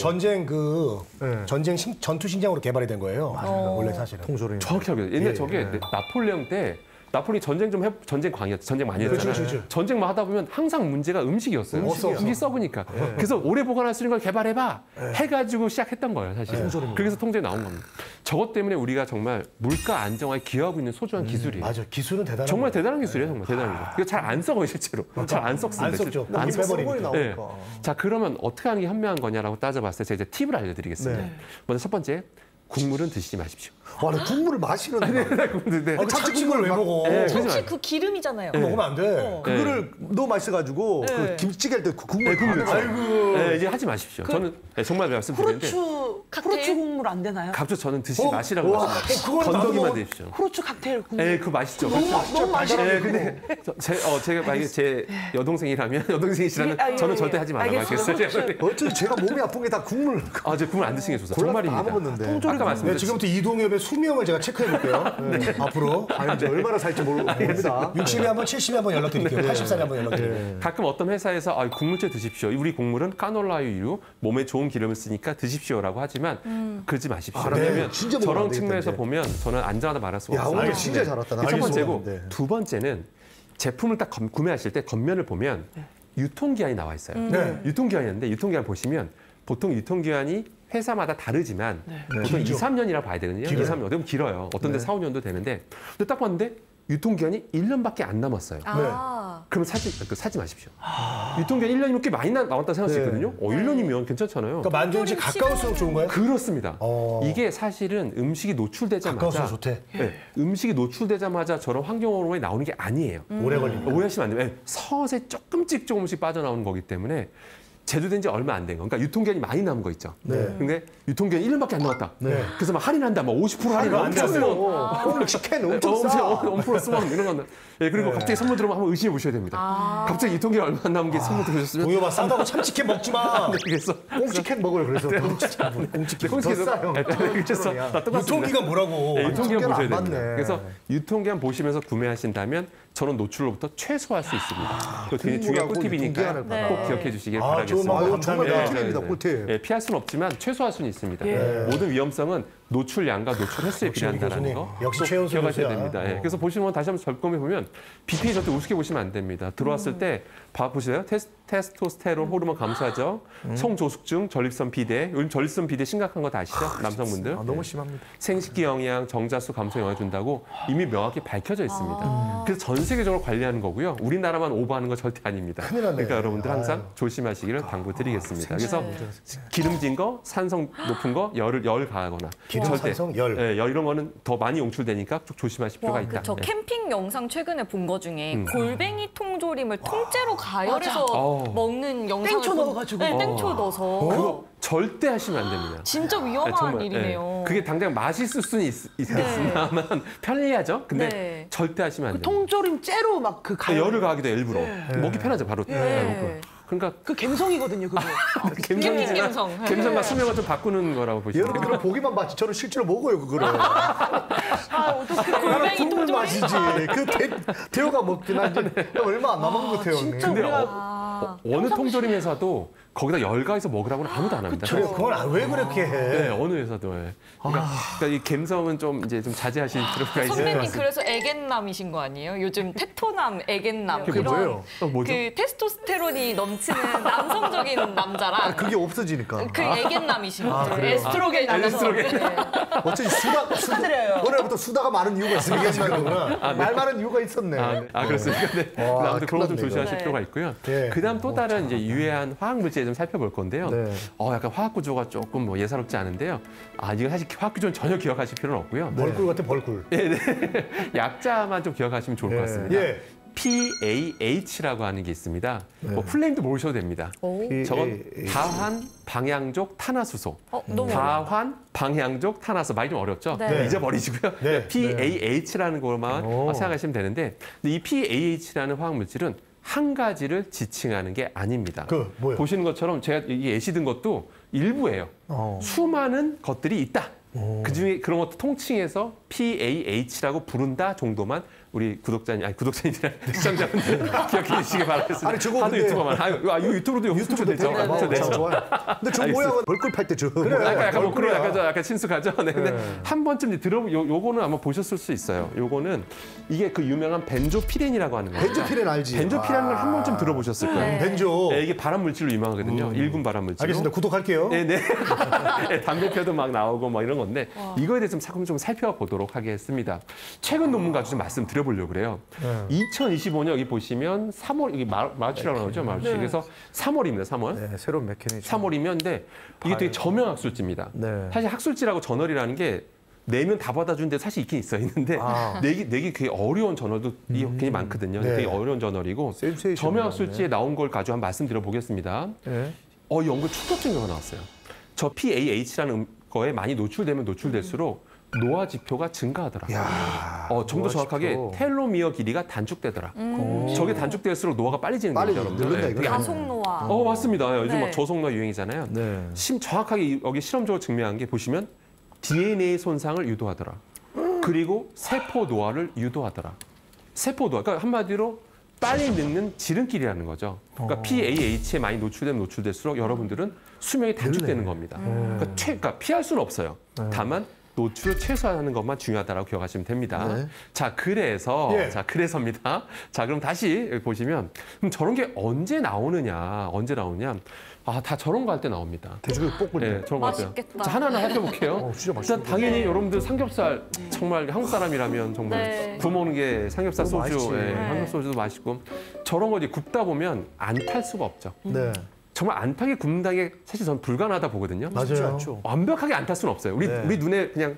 S4: 전쟁 전투 신장으로 개발이 된 거예요. 원래 사실은.
S2: 통조림.
S1: 정확히 알고 계세요. 옛날 저게 나폴레옹 때 나폴레옹 전쟁 광이었죠. 전쟁 많이 했잖아요.
S4: 그렇죠.
S1: 전쟁만 하다 보면 항상 문제가 음식이었어요. 음식이 썩으니까. 그래서 오래 보관할 수 있는 걸 개발해봐. 해가지고 시작했던 거예요, 사실. 그래서 통조림이 나온 겁니다. 저것 때문에 우리가 정말 물가 안정화에 기여하고 있는 소중한 기술이에요.
S4: 맞아. 기술은 대단한
S1: 정말
S4: 거예요.
S1: 대단한 기술이에요, 정말 대단한 기술. 이거 잘 안 썩어요, 실제로. 잘 안 썩습니다.
S4: 안 썩죠.
S1: 안
S4: 고기
S1: 썩어요.
S4: 빼버리니까.
S2: 네.
S1: 네. 자, 그러면 어떻게 하는 게 현명한 거냐라고 따져봤을 때 제가 이제 팁을 알려드리겠습니다.
S2: 네.
S1: 먼저 첫 번째, 국물은 드시지 마십시오.
S2: 와, 나 국물을 마시는데.
S1: 국물, 네.
S4: 참치국물 왜 먹어?
S1: 네,
S3: 참치 그 기름이잖아요.
S4: 그거 먹으면 안 돼.
S2: 그거를 너무 맛있어가지고 그 김치찌개 할 때 그 국물
S1: 아이고. 네, 이제 하지 마십시오. 저는 정말 말씀드리는데
S5: 후르츠 국물 안 되나요?
S1: 갑자기 저는 드시지 마시라고 말씀드립니다. 건더기만 드십시오.
S5: 후르츠 칵테일 국물.
S1: 네, 그거 맛있죠.
S5: 너무 맛있어요.
S1: 네, 근데 제가 만약에 제 여동생이시라면 저는 절대 하지 말라고 하겠어요.
S2: 어쩐지 제가 몸이 아픈 게 다 국물.
S1: 제 국물 안 드시는 게 좋습니다.
S2: 골라서 다
S1: 정말입니다.
S2: 먹었는데.
S1: 아까
S4: 네,
S1: 말씀드렸죠.
S4: 지금부터 이동엽의 수명을 제가 체크해 볼게요. 앞으로.
S2: 아니, 이제 얼마나 살지 모릅니다.
S4: 60에 한 번, 70에 한 번 연락드릴게요. 80살에 한 번 연락드릴게요.
S1: 가끔 어떤 회사에서 국물째 드십시오. 우리 곡물은 카놀라유유, 몸에 좋은 기름을 쓰니까 드십시오라고 하지만 그러지 마십시오. 왜냐하면
S2: 진짜 먹으면
S1: 저런
S2: 안 되겠다,
S1: 측면에서
S2: 이제.
S1: 보면 저는 안전하다 말할 수가
S2: 야,
S1: 없어요.
S2: 오늘 진짜 잘 왔다.
S1: 첫 번째고
S2: 알겠습니다.
S1: 두 번째는 제품을 딱 구매하실 때 겉면을 보면 유통기한이 나와 있어요.
S4: 네.
S1: 유통기한이 있는데 유통기한 보시면 보통 유통기한이 회사마다 다르지만 보통 2, 3년이라고 봐야 되거든요. 2, 3년. 어떻게 보면 길어요. 어떤 데 4, 5년도 되는데 근데 딱 봤는데 유통기한이 1년밖에 안 남았어요. 그러면 사지 마십시오. 유통기한 1년이면 꽤 많이 남았다 생각할 수 있거든요. 1년이면 괜찮잖아요.
S4: 그러니까 만드는 지 가까울수록 좋은 거예요?
S1: 그렇습니다. 이게 사실은 음식이 노출되자마자
S4: 가까울수록 좋대.
S1: 네, 음식이 노출되자마자 저런 환경오염이 나오는 게 아니에요.
S4: 오래 걸리니까.
S1: 오해하시면 안 돼요. 서서히 조금씩 빠져나오는 거기 때문에 제조된 지 얼마 안 된 거. 그러니까 유통기한이 많이 남은 거 있죠. 근데 유통기한이 1년밖에 안 남았다. 그래서 막 할인한다. 막 50% 할인
S4: 안
S1: 엄청
S4: 돼요.
S1: 쓰면
S2: 홈치킨 엄청 싸.
S1: 엄청 쓰면 이런 건. 예, 그리고 갑자기 선물 들어오면 한번 의심해 보셔야 됩니다. 갑자기 유통기한 얼마 안 남은 게 선물 들어오셨으면
S4: 동엽아 싸다고 참치캔 먹지 마.
S1: 그래서
S2: 꽁치캔 먹어요. 그래서 꽁치캔 더 싸요.
S1: 그래서
S4: 유통기가 뭐라고?
S1: 네, 유통기한
S2: 유통기한
S1: 보셔야
S2: 안
S1: 됩니다.
S2: 맞네.
S1: 그래서 유통기한 보시면서 구매하신다면 저런 노출로부터 최소화할 수 있습니다. 그거 되게 중요한
S2: 국물하고
S1: 꿀팁이니까
S2: 유통기한을
S1: 꼭 기억해 주시길
S4: 좋은
S1: 바라겠습니다.
S4: 방법
S2: 아유, 정말
S4: 감사합니다.
S2: 꿀팁입니다. 꿀팁.
S1: 예, 피할 수는 없지만 최소화할 수는 있습니다. 모든 위험성은 노출량과 노출 횟수에
S4: 역시 우리
S1: 비례한다는
S4: 교수님.
S1: 거
S4: 역시
S1: 꼭
S4: 최연소
S1: 기억하셔야
S4: 교수야.
S1: 됩니다. 예, 그래서 보시면 다시 한번 점검해 보면 BPA 절대 우습게 보시면 안 됩니다. 들어왔을 때 보세요. 테스토스테론 호르몬 감소하죠. 성조숙증, 전립선 비대. 요즘 전립선 비대 심각한 거 다 아시죠? 남성분들.
S2: 너무 심합니다.
S1: 생식기 영양, 정자수 감소 영향을 준다고 이미 명확히 밝혀져 있습니다. 그래서 전 세계적으로 관리하는 거고요. 우리나라만 오버하는 거 절대 아닙니다.
S4: 큰일 났네.
S1: 그러니까 여러분들 항상 조심하시기를 당부드리겠습니다. 그래서 기름진 거, 산성 높은 거, 열 가하거나
S4: 기름, 산성, 열.
S1: 예, 열 이런 거는 더 많이 용출되니까 좀 조심하실 필요가 있다.
S3: 저
S1: 예.
S3: 캠핑 영상 최근에 본 거 중에 골뱅이 통조림을 통째로 가열해서 먹는 영상을
S5: 땡초 넣어가지고.
S3: 네, 땡초 넣어서
S1: 그거 절대 하시면 안 됩니다.
S3: 진짜 위험한
S1: 정말,
S3: 일이네요.
S1: 그게 당장 맛있을 수는 있으나만 편리하죠. 근데
S3: 네.
S1: 절대 하시면 안
S5: 그
S1: 됩니다.
S5: 통조림 째로 막 그 가요.
S1: 열을 가하기도 일부러 먹기 편하죠. 바로 그러니까
S5: 그 갬성이거든요, 그거.
S1: 갬성이지만
S3: 갬성.
S1: 갬성과 수명을 좀 바꾸는 거라고 보시면 돼요.
S2: 여러분들은 보기만 봤지 저는 실제로 먹어요 그거를.
S5: 아, 어떡해.
S2: 나는 국물
S3: 통조림?
S2: 맛이지. 그 대호가 먹긴 한데 얼마 안 남은 것 같아요.
S5: 진짜
S2: 형님.
S1: 근데
S5: 우리가
S1: 어느 통조림 회사도 거기다 열 가해서 먹으라고는 아무도 안 합니다.
S4: 그래, 그건 왜 그렇게 해?
S1: 네, 어느 회사도. 예. 그러니까 이 갬성은 좀 이제 좀 자제하실 필요가 있어요.
S3: 선배님 그래서 애견남이신 거 아니에요? 요즘 테토남, 애견남
S1: 그게
S3: 그런
S1: 뭐예요? 뭐죠?
S3: 그 테스토스테론이 넘치는 남성적인 남자랑
S2: 그게 없어지니까.
S3: 그 애견남이신 거죠.
S2: 그래요?
S3: 에스트로겐
S1: 에스트로겐.
S3: 네.
S2: 어쩐지
S5: 축하드려요.
S2: 오늘부터 수다가 많은 이유가 있으니까
S4: 얘기하시는 거구나.
S2: 말 많은 이유가 있었네.
S1: 그렇습니다. 네.
S2: 와,
S1: 아무튼 그런 거 좀
S2: 큰일 났네,
S1: 조심하실
S3: 이거.
S1: 필요가 있고요.
S4: 네.
S1: 그 그다음 또 다른 이제 유해한 화학 물질 좀 살펴볼 건데요.
S2: 네.
S1: 약간 화학 구조가 조금 뭐 예사롭지 않은데요. 이거 사실 화학 구조는 전혀 기억하실 필요는 없고요.
S4: 벌꿀 같은 벌꿀.
S1: 약자만 좀 기억하시면 좋을 것 같습니다.
S4: 예.
S1: PAH라고 하는 게 있습니다. 뭐 풀네임도 모르셔도 됩니다. 저건 다환 방향족 탄화수소.
S3: 너무
S1: 다환 방향족 탄화수. 말이 좀 어렵죠?
S3: 네.
S1: 잊어버리시고요.
S4: 네.
S1: PAH라는 것만
S2: 오.
S1: 생각하시면 되는데 이 PAH라는 화학 물질은 한 가지를 지칭하는 게 아닙니다.
S4: 그 뭐요?
S1: 보시는 것처럼 제가 이 예시 든 것도 일부예요. 수많은 것들이 있다. 그중에 그런 것도 통칭해서 PAH라고 부른다 정도만 우리 구독자님, 아니 구독자님이랑 시청자분들 기억해 주시기 바라겠습니다.
S2: 아니, 저거
S1: 하도
S2: 근데-
S1: 유튜버만. 이거 유튜브로도
S2: 유튜브도
S1: 되죠.
S2: 되니까
S1: 되죠.
S2: 좋아요. 근데 저 모양은 벌꿀 팔 때 저.
S1: 약간 뭐 그런
S4: 얼굴이야.
S1: 약간 친숙하죠. 네. 근데 한 번쯤 이제 요거는 아마 보셨을 수 있어요. 요거는 이게 그 유명한 벤조피렌이라고 하는 거예요.
S2: 벤조피렌 알지?
S1: 벤조피렌을 한 번쯤 들어보셨을 거예요.
S3: 네.
S4: 벤조.
S1: 네, 이게 발암 물질로 유명하거든요. 일군 발암 물질.
S4: 알겠습니다. 구독할게요.
S1: 네. 네, 담배표도 막 나오고 막 이런 건데 이거에 대해서 좀 살펴보도록 하겠습니다. 최근 논문 가지고 좀 말씀드려보려고 그래요. 2025년 여기 보시면 3월 여기 마르치라고 나오죠, 마르치. 그래서 3월입니다, 3월.
S2: 네, 새로운 메커니즘.
S1: 3월이면 근데 이게 되게 저명 학술지입니다.
S2: 네.
S1: 사실 학술지라고 저널이라는 게 내면 다 받아주는데 사실 있긴 있는데 내기 되게 어려운 저널도 굉장히 많거든요.
S4: 네.
S1: 되게 어려운 저널이고
S2: 센세이션이
S1: 저명 학술지에 나온 걸 가지고 한번 말씀드려 보겠습니다.
S2: 네.
S1: 이 연구 충격적인 결과가 나왔어요. 저 PAH라는 거에 많이 노출되면 노출될수록 노화 지표가 증가하더라. 좀 더 정확하게
S2: 지표.
S1: 텔로미어 길이가 단축되더라. 저게 단축될수록 노화가 빨리 지는
S2: 빨리
S1: 거죠, 여러분들.
S2: 늘는다,
S1: 네,
S2: 이거.
S1: 되게 안-
S3: 가속노화.
S1: 맞습니다. 요즘
S3: 네.
S1: 막 저속노화 유행이잖아요.
S2: 네.
S1: 정확하게 여기 실험적으로 증명한 게 보시면 DNA 손상을 유도하더라. 그리고 세포 노화를 유도하더라. 세포 노화. 그러니까 한마디로 빨리 늙는 지름길이라는 거죠. 그러니까 PAH에 많이 노출될수록 여러분들은 수명이 단축되는 겁니다. 그러니까 피할 수는 없어요. 다만 노출을 최소화하는 것만 중요하다고 기억하시면 됩니다.
S2: 네.
S1: 자, 그래서입니다. 자, 그럼 다시 여기 보시면 그럼 저런 게 언제 나오느냐? 다 저런 거 할 때 나옵니다.
S2: 돼지고기 볶을 때.
S1: 네, 저런 거 같아요.
S3: 맛있겠다.
S1: 자, 하나하나 살펴볼게요.
S2: 진짜
S1: 일단 당연히 여러분들 삼겹살 정말 한국 사람이라면 정말
S3: 네.
S1: 구워 먹는 게 삼겹살
S2: 너무
S1: 소주,
S2: 맛있지.
S1: 한국 소주도 맛있고 저런 거 이제 굽다 보면 안 탈 수가 없죠.
S2: 네.
S1: 정말 안 타게 굽는다는 게 사실 저는 불가능하다 보거든요.
S2: 쉽지
S4: 맞아요.
S2: 않죠.
S1: 완벽하게 안 탈 수는 없어요. 우리 눈에 그냥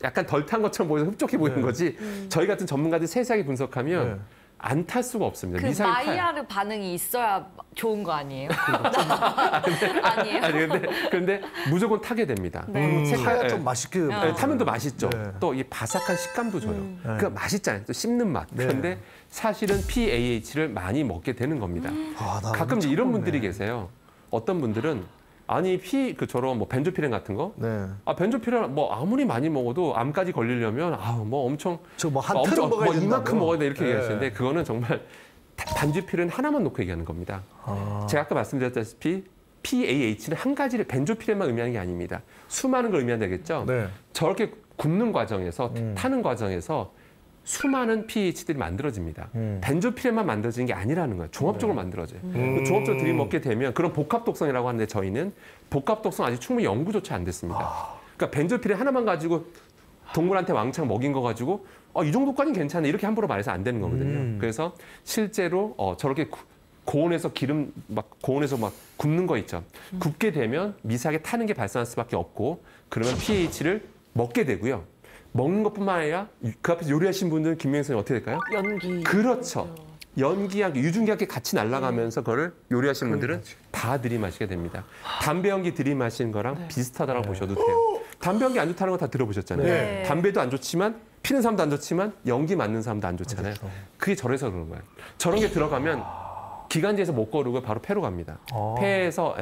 S1: 약간 덜 탄 것처럼 보여서 흡족해 보이는 거지. 저희 같은 전문가들이 세세하게 분석하면
S2: 네.
S1: 안 탈 수가 없습니다.
S3: 그
S1: 미사일 타요.
S3: 마이야르 반응이 있어야 좋은 거 아니에요? 아니에요?
S1: 아니 근데 무조건 타게 됩니다.
S3: 네.
S2: 타야
S1: 네.
S2: 좀 맛있게.
S1: 네, 타면 더 맛있죠.
S2: 네.
S1: 또 이 바삭한 식감도 줘요. 그러니까 맛있잖아요. 또 씹는 맛.
S2: 네.
S1: 그런데 사실은 PAH를 많이 먹게 되는 겁니다.
S2: 나
S1: 가끔 이제
S2: 오늘
S1: 이런
S2: 처음
S1: 분들이
S2: 먹네.
S1: 계세요. 어떤 분들은 아니 저런 뭐 벤조피렌 같은 거.
S2: 네.
S1: 벤조피렌 뭐 아무리 많이 먹어도 암까지 걸리려면 뭐 엄청
S2: 저 뭐 한 틀은 먹어야 된다고.
S1: 이만큼 먹어야 돼 이렇게
S2: 네.
S1: 얘기하시는데 그거는 정말 벤조피렌 하나만 놓고 얘기하는 겁니다. 제가 아까 말씀드렸다시피 PAH는 한 가지를 벤조피렌만 의미하는 게 아닙니다. 수많은 걸 의미한다겠죠.
S2: 네.
S1: 저렇게 굽는 과정에서 타는 과정에서 수많은 pH들이 만들어집니다. 벤조피렌만 만들어지는 게 아니라는 거예요. 종합적으로 만들어져요. 종합적으로 들이먹게 되면 그런 복합 독성이라고 하는데 저희는 복합 독성 아직 충분히 연구조차 안 됐습니다. 그러니까 벤조피렌 하나만 가지고 동물한테 왕창 먹인 거 가지고 이 정도까지는 괜찮네 이렇게 함부로 말해서 안 되는 거거든요. 그래서 실제로 저렇게 고온에서 고온에서 막 굽는 거 있죠. 굽게 되면 미세하게 타는 게 발생할 수밖에 없고 그러면 pH를 먹게 되고요. 먹는 것뿐만 아니라 그 앞에서 요리하신 분들은 김명희 선생님 어떻게 될까요?
S5: 연기.
S1: 그렇죠. 연기약, 유증기약이 같이 날아가면서 그거를 요리하시는 분들은 다 들이마시게 됩니다. 담배 연기 들이마시는 거랑 비슷하다고 보셔도 돼요. 담배 연기 안 좋다는 거 다 들어보셨잖아요.
S3: 네.
S1: 담배도 안 좋지만 피는 사람도 안 좋지만 연기 맞는 사람도 안 좋잖아요. 그게 저래서 그런 거예요. 저런 게 들어가면 기관지에서 못 거르고 바로 폐로 갑니다. 폐에서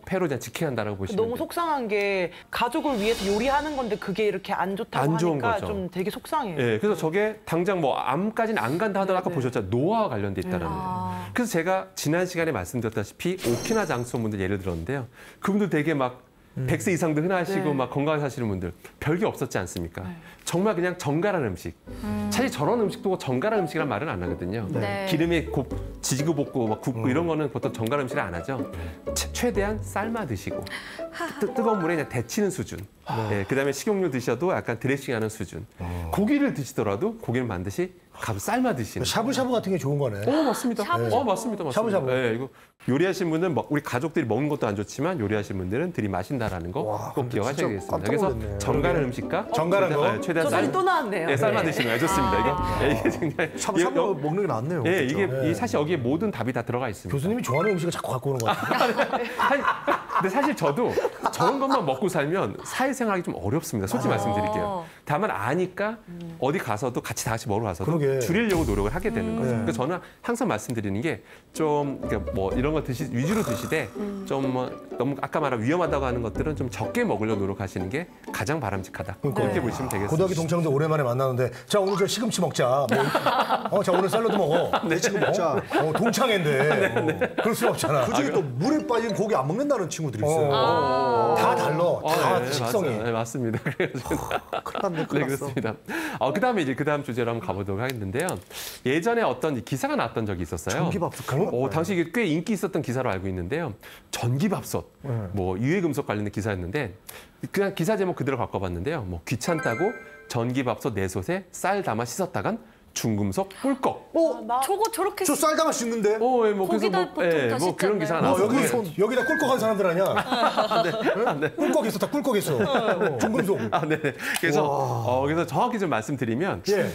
S1: 폐로 그냥 직행한다라고 보시면
S5: 너무
S1: 돼요.
S5: 속상한 게 가족을 위해서 요리하는 건데 그게 이렇게 안 좋다고
S1: 안 좋은
S5: 하니까
S1: 거죠.
S5: 좀 되게 속상해요.
S1: 예, 그래서 저게 당장 뭐 암까지는 안 간다 하더라도 아까 보셨잖아요. 노화와 관련돼 있다는 거예요. 그래서 제가 지난 시간에 말씀드렸다시피 오키나 장수분들 예를 들었는데요. 그분들 되게 막 100세 이상도 흔하시고
S5: 네.
S1: 막 건강하게 사시는 분들 별게 없었지 않습니까? 정말 그냥 정갈한 음식. 사실 저런 음식도 정갈한 음식이란 말은 안 하거든요.
S3: 네.
S1: 기름에 지지고 볶고 막 굽고 이런 거는 보통 정갈한 음식을 안 하죠. 최대한 삶아 드시고 뜨거운 물에 그냥 데치는 수준. 네, 그다음에 식용유 드셔도 약간 드레싱하는 수준. 고기를 드시더라도 고기는 반드시 삶아 드시는.
S4: 샤브샤브 같은 게 좋은 거네.
S1: 맞습니다. 맞습니다.
S4: 샤브샤브.
S1: 네, 이거 요리하신 분은 우리 가족들이 먹는 것도 안 좋지만 요리하신 분들은 들이마신다라는 거 꼭 기억하셔야겠습니다. 그래서 정갈한 음식과
S4: 정갈한 거?
S1: 최대한
S5: 저 또 나왔네요.
S1: 네, 삶아 드시는 거 좋습니다. 이게 굉장히
S2: 샤브샤브 먹는 게 낫네요.
S1: 네,
S2: 진짜.
S1: 이게 사실 여기에 모든 답이 다 들어가 있습니다.
S4: 교수님이 좋아하는 음식을 자꾸 갖고 오는 것 같아요.
S1: 근데 사실 저도 저런 것만 먹고 살면 사회생활하기 좀 어렵습니다. 솔직히 말씀드릴게요. 다만 아니까 어디 가서도 같이 다 같이 먹으러 가서도
S4: 그러게.
S1: 줄이려고 노력을 하게 되는 거죠. 그래서 저는 항상 말씀드리는 게 좀 뭐 이런 거 위주로 드시되 좀 뭐 너무 아까 말한 위험하다고 하는 것들은 좀 적게 먹으려고 노력하시는 게 가장 바람직하다. 그렇게 보시면 되겠습니다.
S4: 고등학교 동창들 오랜만에 만나는데 자 오늘 저 시금치 먹자. 자 오늘 샐러드 먹어.
S2: 네, 지금 먹자.
S4: 동창회인데 그럴 수 없잖아.
S2: 그 중에 또 물에 빠진 고기 안 먹는다는 친구들이 있어요.
S4: 다 달라. 다 식성이.
S1: 네, 맞습니다. 그래가지고
S2: 큰일 났네,
S1: 네,
S2: 큰일 났어.
S1: 그렇습니다. 그다음에 이제 그다음 주제로 한번 가보도록 하겠는데요. 예전에 어떤 기사가 나왔던 적이 있었어요.
S2: 전기밥솥 그런 거.
S1: 당시 이게 꽤 인기 있었던 기사로 알고 있는데요. 전기밥솥, 뭐 유해금속 관련된 기사였는데 그냥 기사 제목 그대로 바꿔봤는데요. 뭐 귀찮다고 전기밥솥 내솥에 쌀 담아 씻었다간 중금속 꿀꺽.
S3: 저거 저렇게
S2: 저 쌀 담아 씻는데?
S1: 뭐 그래서
S3: 거기다 보통 다
S1: 뭐 그런
S3: 씻잖아요.
S1: 기사가 나왔어요.
S4: 여기다 꿀꺽한 사람들 아니야? 꿀꺽했어, 다 꿀꺽했어. 중금속.
S1: 네네. 그래서 정확히 좀 말씀드리면,
S4: 예.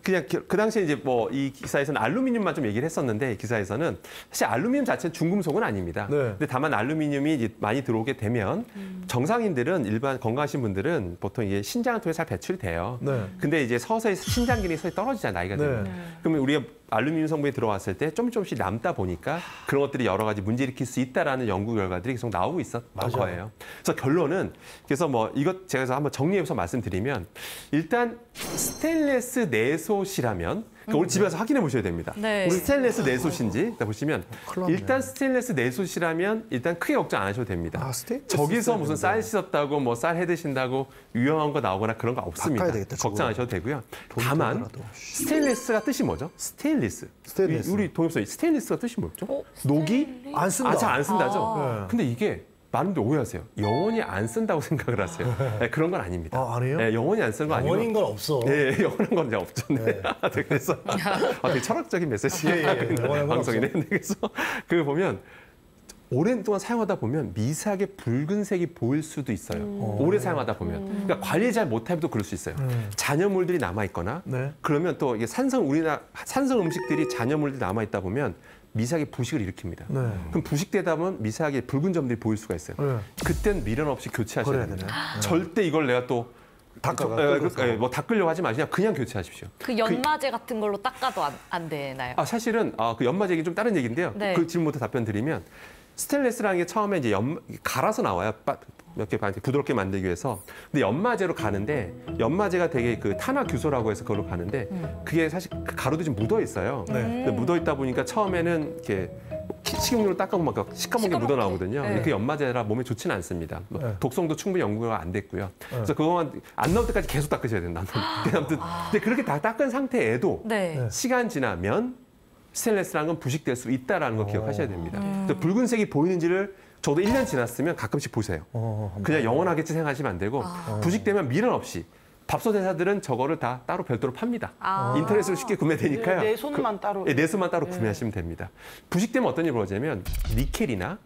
S1: 그냥 그 당시에 이제 뭐 이 기사에서는 알루미늄만 좀 얘기를 했었는데, 기사에서는 사실 알루미늄 자체는 중금속은 아닙니다.
S2: 네.
S1: 근데 다만 알루미늄이 이제 많이 들어오게 되면 정상인들은 일반 건강하신 분들은 보통 이게 신장을 통해 잘 배출이 돼요.
S2: 네.
S1: 근데 이제 서서히 신장 기능이 서서히 떨어지잖아요, 나이가 되면.
S2: 네.
S1: 그러면 우리가 알루미늄 성분이 들어왔을 때 조금씩 남다 보니까 그런 것들이 여러 가지 문제 일으킬 수 있다라는 연구 결과들이 계속 나오고 있었던 거예요. 그래서 결론은 그래서 뭐 이것 제가 그래서 한번 정리해서 말씀드리면 일단 스테인리스 내솥이라면 오늘 집에 가서 확인해 보셔야 됩니다.
S3: 네.
S1: 스테인리스 내솥인지 일단 보시면
S2: 큰일 났네.
S1: 일단 스테인리스 내솥이라면 일단 크게 걱정 안 하셔도 됩니다.
S2: 스테인리스
S1: 저기서 무슨
S2: 스테인리스.
S1: 쌀 씻었다고 뭐 쌀 해 드신다고 위험한 거 나오거나 그런 거 없습니다.
S2: 바꿔야 되겠다,
S1: 걱정 안 하셔도 되고요.
S2: 돈
S1: 다만
S2: 들더라도.
S1: 스테인리스가 뜻이 뭐죠? 스테인리스.
S2: 스테인리스.
S1: 우리 동엽선 스테인리스가 뜻이 뭐죠? 녹이
S2: 안 쓴다.
S1: 잘 안 쓴다죠.
S2: 네.
S1: 근데 이게 많은 분들 오해하세요. 영원히 안 쓴다고 생각을 하세요. 네, 그런 건 아닙니다.
S2: 아니에요?
S1: 네, 영원히 안 쓰는 거 아니고.
S4: 원인 건 없어.
S1: 네, 영원한 건 이제 없죠. 네. 그래서 되게 철학적인 메시지가 있는
S4: 영원한 건
S1: 방송이네. 그래서 그 보면 오랜 동안 사용하다 보면 미세하게 붉은색이 보일 수도 있어요. 오래 사용하다 보면. 그러니까 관리 잘 못하면 또 그럴 수 있어요. 잔여물들이 남아 있거나
S2: 네.
S1: 그러면 또 이게 산성 음식들이 잔여물들이 남아 있다 보면 미세하게 부식을 일으킵니다.
S2: 네.
S1: 그럼 부식되다 보면 미세하게 붉은 점들이 보일 수가 있어요.
S2: 네.
S1: 그땐 미련 없이 교체하셔야
S2: 그래야
S1: 됩니다.
S2: 되네.
S1: 절대 이걸 내가 또 뭐 닦으려고 하지 마시고 그냥 교체하십시오.
S3: 그 연마제 같은 걸로 닦아도 안 되나요?
S1: 사실은 그 연마제 얘기는 좀 다른 얘기인데요.
S3: 네.
S1: 그 질문부터 답변 드리면 스테인리스라는 게 처음에 이제 갈아서 나와요. 몇 개 부드럽게 만들기 위해서. 근데 연마제로 가는데 연마제가 되게 그 탄화규소라고 해서 그걸로 가는데 그게 사실 가루도 좀 묻어 있어요. 근데 묻어 있다 보니까 처음에는 이렇게 식용유로 닦아보면 막 시커멓게 묻어 나오거든요. 근데 그 연마제라 몸에 좋지는 않습니다. 뭐 독성도 충분히 연구가 안 됐고요. 그래서 그거만 안 나올 때까지 계속 닦으셔야 된다. 아무튼 근데 그렇게 다 닦은 상태에도
S3: 네.
S1: 시간 지나면 스테인리스라는 건 부식될 수 있다라는 거 기억하셔야 됩니다. 근데 붉은색이 보이는지를 적어도 1년 지났으면 가끔씩 보세요. 그냥 영원하겠지 생각하시면 안 되고 부식되면 미련 없이 밥솥 회사들은 저거를 다 따로 별도로 팝니다. 인터넷으로 쉽게 구매되니까요.
S5: 내 손만 따로.
S1: 내 손만 따로 구매하시면 됩니다. 부식되면 어떤 일이 벌어지냐면 니켈이나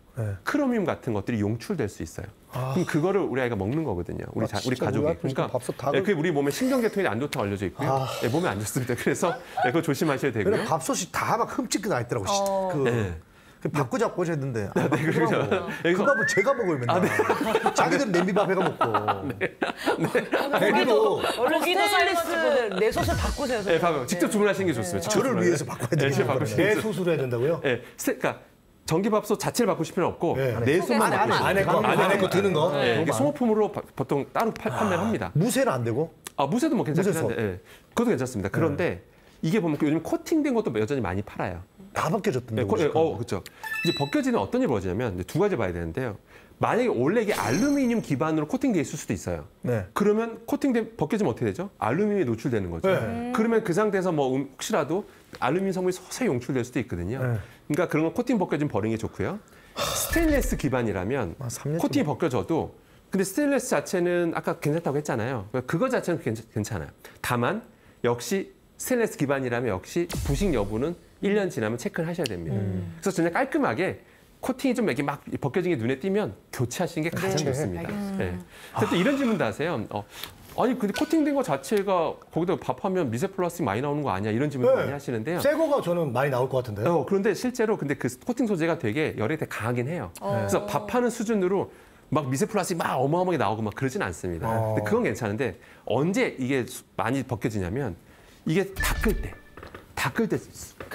S1: 크로미움 같은 것들이 용출될 수 있어요. 그럼 그거를 우리 아이가 먹는 거거든요. 우리
S2: 진짜
S1: 가족이.
S2: 우리 앞에 지금 밥솥 다
S1: 그게 우리 몸에 신경계통이 안 좋다고 알려져 있고요. 몸에 안 좋습니다. 그래서 그거 조심하셔야 되고요.
S2: 그래 밥솥이 다 막 흠집 나 있더라고.
S1: 네.
S2: 그 바꾸자고 하셨는데.
S1: 네, 그렇죠.
S2: 그 밥을 제가 먹어요 맨날. 자기들은 냄비밥 해가 먹고.
S4: 거기도
S5: 거기도 스테인리스 내솥을 바꾸세요.
S1: 네, 봐봐요. 직접 주문하시는 게 좋습니다. 직접
S2: 저를
S1: 주문하세요.
S2: 위해서 바꿔야
S1: 네,
S2: 되는
S1: 직접
S2: 거예요.
S1: 바꾸시는 게
S4: 내 소수로 해야 된다고요?
S1: 그러니까 전기밥솥 자체를 바꾸실 필요는 없고
S4: 네.
S1: 내 손만
S3: 안에,
S1: 바꾸시면
S4: 안에 거, 안에 거 드는 거.
S1: 네, 이게 소모품으로 보통 따로 판매를 합니다.
S2: 무쇠는 안 되고.
S1: 무쇠도 뭐 괜찮긴
S2: 무쇠솥.
S1: 한데, 그것도 괜찮습니다. 그런데 이게 보면 요즘 코팅된 것도 여전히 많이 팔아요.
S2: 다 벗겨졌던데.
S1: 그렇죠. 이제 벗겨지는 어떤 일이 벌어지냐면 이제 두 가지 봐야 되는데요. 만약에 원래 이게 알루미늄 기반으로 코팅돼 있을 수도 있어요.
S2: 네.
S1: 그러면 벗겨지면 어떻게 되죠? 알루미늄이 노출되는 거죠. 그러면 그 상태에서 뭐 혹시라도 알루미늄 성분이 서서히 용출될 수도 있거든요. 그러니까 그런 건 코팅 벗겨지면 버리는 게 좋고요. 스테인리스 기반이라면
S2: 3년
S1: 코팅이 벗겨져도 근데 스테인리스 자체는 아까 괜찮다고 했잖아요. 그거 자체는 괜찮아요. 다만 역시 스테인리스 기반이라면 역시 부식 여부는 1년 지나면 체크를 하셔야 됩니다. 그래서 그냥 깔끔하게 코팅이 좀 이렇게 막 벗겨진 게 눈에 띄면 교체하시는 게 가장 좋습니다. 네. 근데 또 이런 질문도 하세요. 아니 근데 코팅된 거 자체가 거기다 밥하면 미세 플라스틱 많이 나오는 거 아니야? 이런 질문 많이 하시는데요.
S4: 새 거가 저는 많이 나올 것 같은데요.
S1: 그런데 실제로 근데 그 코팅 소재가 되게 열이 되게 강하긴 해요. 그래서 밥하는 수준으로 막 미세 플라스틱 막 어마어마하게 나오고 막 그러진 않습니다. 근데 그건 괜찮은데 언제 이게 많이 벗겨지냐면 이게 닦을 때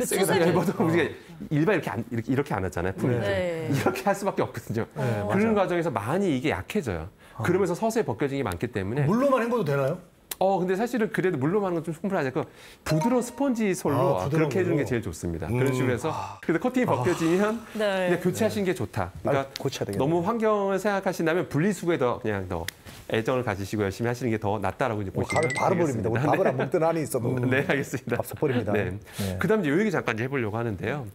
S1: 세게 얇아도 우리가 일반 이렇게 안 하잖아요. 품이 이렇게 할 수밖에 없거든요. 그런 과정에서 많이 이게 약해져요. 그러면서 서서히 벗겨지는 게 많기 때문에
S4: 물로만 헹궈도 되나요?
S1: 근데 사실은 그래도 물로 하는 건 좀 충분하지 않고 부드러운 스펀지 솔로 그렇게 해주는 게 제일 좋습니다. 그런 식으로 해서 그래서 코팅이 벗겨지면 그냥 교체하시는 게 좋다. 그러니까
S2: 고쳐야 되겠네.
S1: 너무 환경을 생각하신다면 분리수거에 더 그냥 더 애정을 가지시고 열심히 하시는 게 더 낫다라고 이제 보시면
S2: 밥을 바로 버립니다. 우리 밥을 안 먹던 한이 있어도.
S1: 네, 알겠습니다.
S2: 밥 버립니다.
S1: 네. 그다음 이제 요 얘기 잠깐 이제 해보려고 하는데요.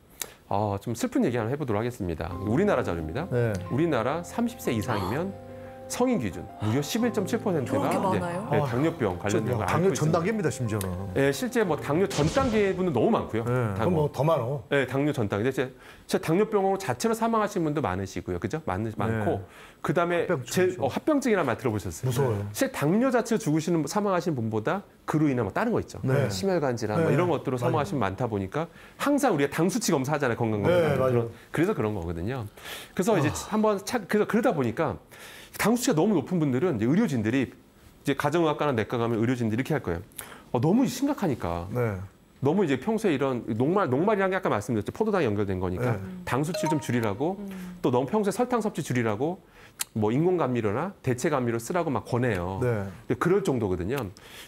S1: 좀 슬픈 얘기 하나 해보도록 하겠습니다. 우리나라 자료입니다.
S2: 네.
S1: 우리나라 30세 이상이면 성인 기준 무려 11.7%가
S3: 그렇게 많아요?
S1: 당뇨병 관련된 걸
S2: 당뇨
S1: 앓고
S2: 전
S1: 있습니다.
S2: 단계입니다, 심지어는.
S1: 네, 실제 뭐 당뇨 전 단계 분은 너무 많고요.
S4: 그럼 뭐 더 많어.
S1: 네, 당뇨 전 단계. 이제 당뇨병으로 자체로 사망하신 분도 많으시고요, 그죠? 많고 그다음에 합병증이라는 말 들어보셨어요?
S4: 무서워요.
S1: 실제 당뇨 자체로 사망하신 분보다 그로 인한 뭐 다른 거 있죠. 심혈관 질환 뭐 이런 것들로 사망하신 분 많다 보니까 항상 우리가 당 수치 검사하잖아요, 건강검진. 그래서 그런 거거든요. 그래서 이제 한번 그래서 그러다 보니까 당 수치가 너무 높은 분들은 이제 의료진들이 이제 가정의학과나 내과 가면 의료진들이 이렇게 할 거예요. 너무 심각하니까. 너무 이제 평소에 이런 녹말이란 게 아까 말씀드렸죠. 포도당이 연결된 거니까 당 수치 좀 줄이라고 또 너무 평소에 설탕 섭취 줄이라고 뭐 인공 감미료나 대체 감미료 쓰라고 막 권해요. 그럴 정도거든요.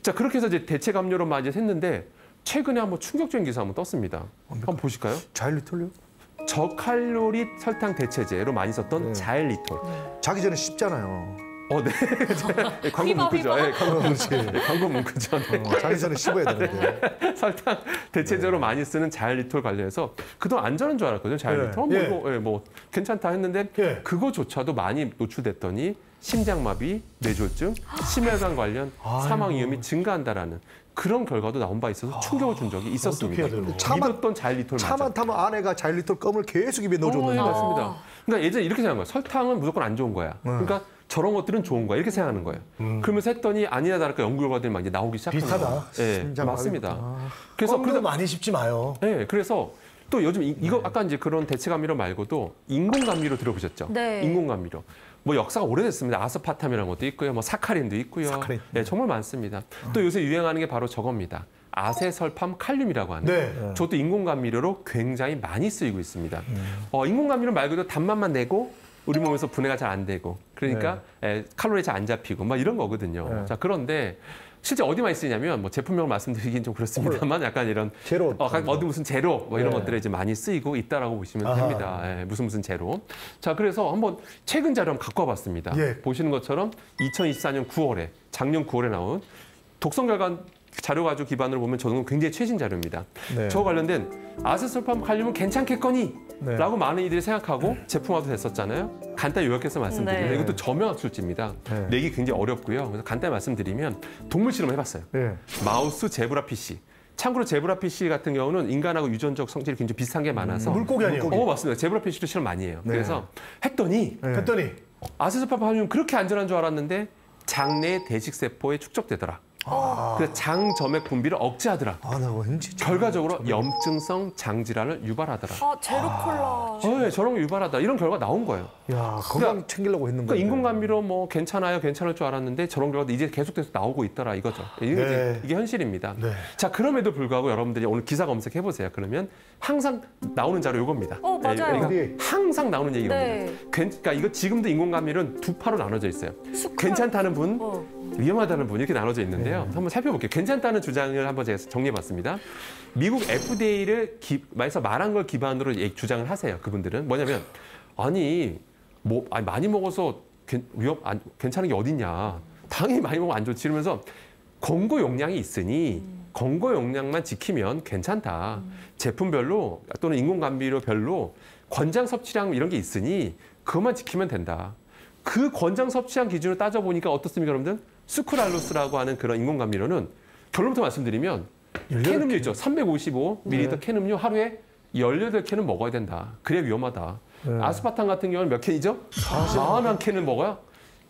S1: 자, 그렇게 해서 이제 대체 감미료로 막 이제 했는데 최근에 한번 충격적인 기사 한번 떴습니다. 한번 보실까요?
S2: 자일리톨요?
S1: 저칼로리 설탕 대체제로 많이 썼던 자일리톨.
S2: 자기 전에 씹잖아요.
S1: 네. 광고 문구죠. 네, 광고 문구죠.
S2: 자기 전에 씹어야 되는데.
S1: 설탕 대체제로 많이 쓰는 자일리톨 관련해서 그동안 안전한 줄 알았거든요. 자일리톨. 뭐 괜찮다 했는데 그거조차도 많이 노출됐더니 심장마비, 뇌졸중, 심혈관 관련 사망 위험이 증가한다라는 그런 결과도 나온 바 있어서 충격을 준 적이 있었습니다. 믿었던 자일리톨 맞아.
S2: 차만 타면 아내가 자일리톨 껌을 계속 입에 넣어줬는데.
S1: 네, 맞습니다. 그러니까 예전에 이렇게 생각한 거예요. 설탕은 무조건 안 좋은 거야. 그러니까 저런 것들은 좋은 거야. 이렇게 생각하는 거예요. 그러면서 했더니 아니나 다를까 연구 결과들이 막 이제 나오기 시작한 거예요.
S4: 비슷하다.
S1: 네, 맞습니다.
S4: 그래서 많이 씹지 마요.
S1: 네, 그래서 또 요즘 이거 아까 이제 그런 대체 감미료 말고도 인공 감미료 들어보셨죠?
S3: 네.
S1: 인공 감미료. 뭐 역사가 오래됐습니다. 아스파탐이라는 것도 있고요. 뭐 사카린도 있고요. 네, 정말 많습니다. 또 요새 유행하는 게 바로 저겁니다. 아세설팜 칼륨이라고 하는 저것도 인공 감미료로 굉장히 많이 쓰이고 있습니다. 인공 감미료 말고도 단맛만 내고 우리 몸에서 분해가 잘 안 되고 그러니까 칼로리 잘 안 잡히고 막 이런 거거든요. 자, 그런데 실제 어디 많이 쓰이냐면 뭐 제품명을 말씀드리긴 좀 그렇습니다만 약간 이런
S2: 제로
S1: 어디 무슨 제로 뭐 이런 것들에 이제 많이 쓰이고 있다라고 보시면 됩니다. 무슨 제로. 자, 그래서 한번 최근 자료 한번 갖고 와봤습니다. 보시는 것처럼 2024년 9월에 작년 9월에 나온 독성 결과 자료 가지고 기반으로 보면 저는 굉장히 최신 자료입니다. 저 관련된 아세솔팜 칼륨은 괜찮겠거니? 라고 많은 이들이 생각하고 제품화도 됐었잖아요. 간단히 요약해서 말씀드리면 이것도 저명학 술지입니다. 내기 굉장히 어렵고요. 그래서 간단히 말씀드리면 동물 실험을 해봤어요. 마우스 제브라피쉬. 참고로 제브라피쉬 같은 경우는 인간하고 유전적 성질이 굉장히 비슷한 게 많아서
S4: 물고기 아니에요?
S1: 맞습니다. 제브라피쉬도 실험 많이 해요. 그래서 했더니 아세솔팜 칼륨은 그렇게 안전한 줄 알았는데 장내 대식세포에 축적되더라. 그래서 장 점액 분비를 억제하더라. 결과적으로 염증성 장질환을 유발하더라.
S3: 제로콜라.
S1: 네, 저런 거 유발하다. 이런 결과가 나온 거예요.
S2: 야, 건강 챙기려고 했는 거예요.
S1: 인공 감미료 뭐 괜찮을 줄 알았는데 저런 결과도 이제 계속돼서 나오고 있더라 이거죠. 이게 현실입니다. 자, 그럼에도 불구하고 여러분들이 오늘 기사 검색해 보세요. 그러면 항상 나오는 자료 이겁니다.
S3: 맞아요.
S1: 항상 나오는 얘기입니다. 그러니까 이거 지금도 인공 감미료는 두 파로 나눠져 있어요. 괜찮다는 분, 위험하다는 분 이렇게 나눠져 있는데요. 한번 살펴볼게요. 괜찮다는 주장을 한번 제가 정리해봤습니다. 미국 FDA를 말한 걸 기반으로 주장을 하세요. 그분들은 뭐냐면 많이 먹어서 괜찮은 게 어딨냐. 당연히 많이 먹으면 안 좋지. 이러면서 권고 용량이 있으니 권고 용량만 지키면 괜찮다. 제품별로 또는 인공 감미료별로 권장 섭취량 이런 게 있으니 그것만 지키면 된다. 그 권장 섭취량 기준으로 따져보니까 어떻습니까, 여러분들? 수크랄로스라고 하는 그런 인공감미료는 결론부터 말씀드리면 캔 음료 있죠. 355ml 캔 음료 하루에 18캔은 먹어야 된다. 그래 위험하다. 아스파탐 같은 경우는 몇 캔이죠? 41캔을 먹어야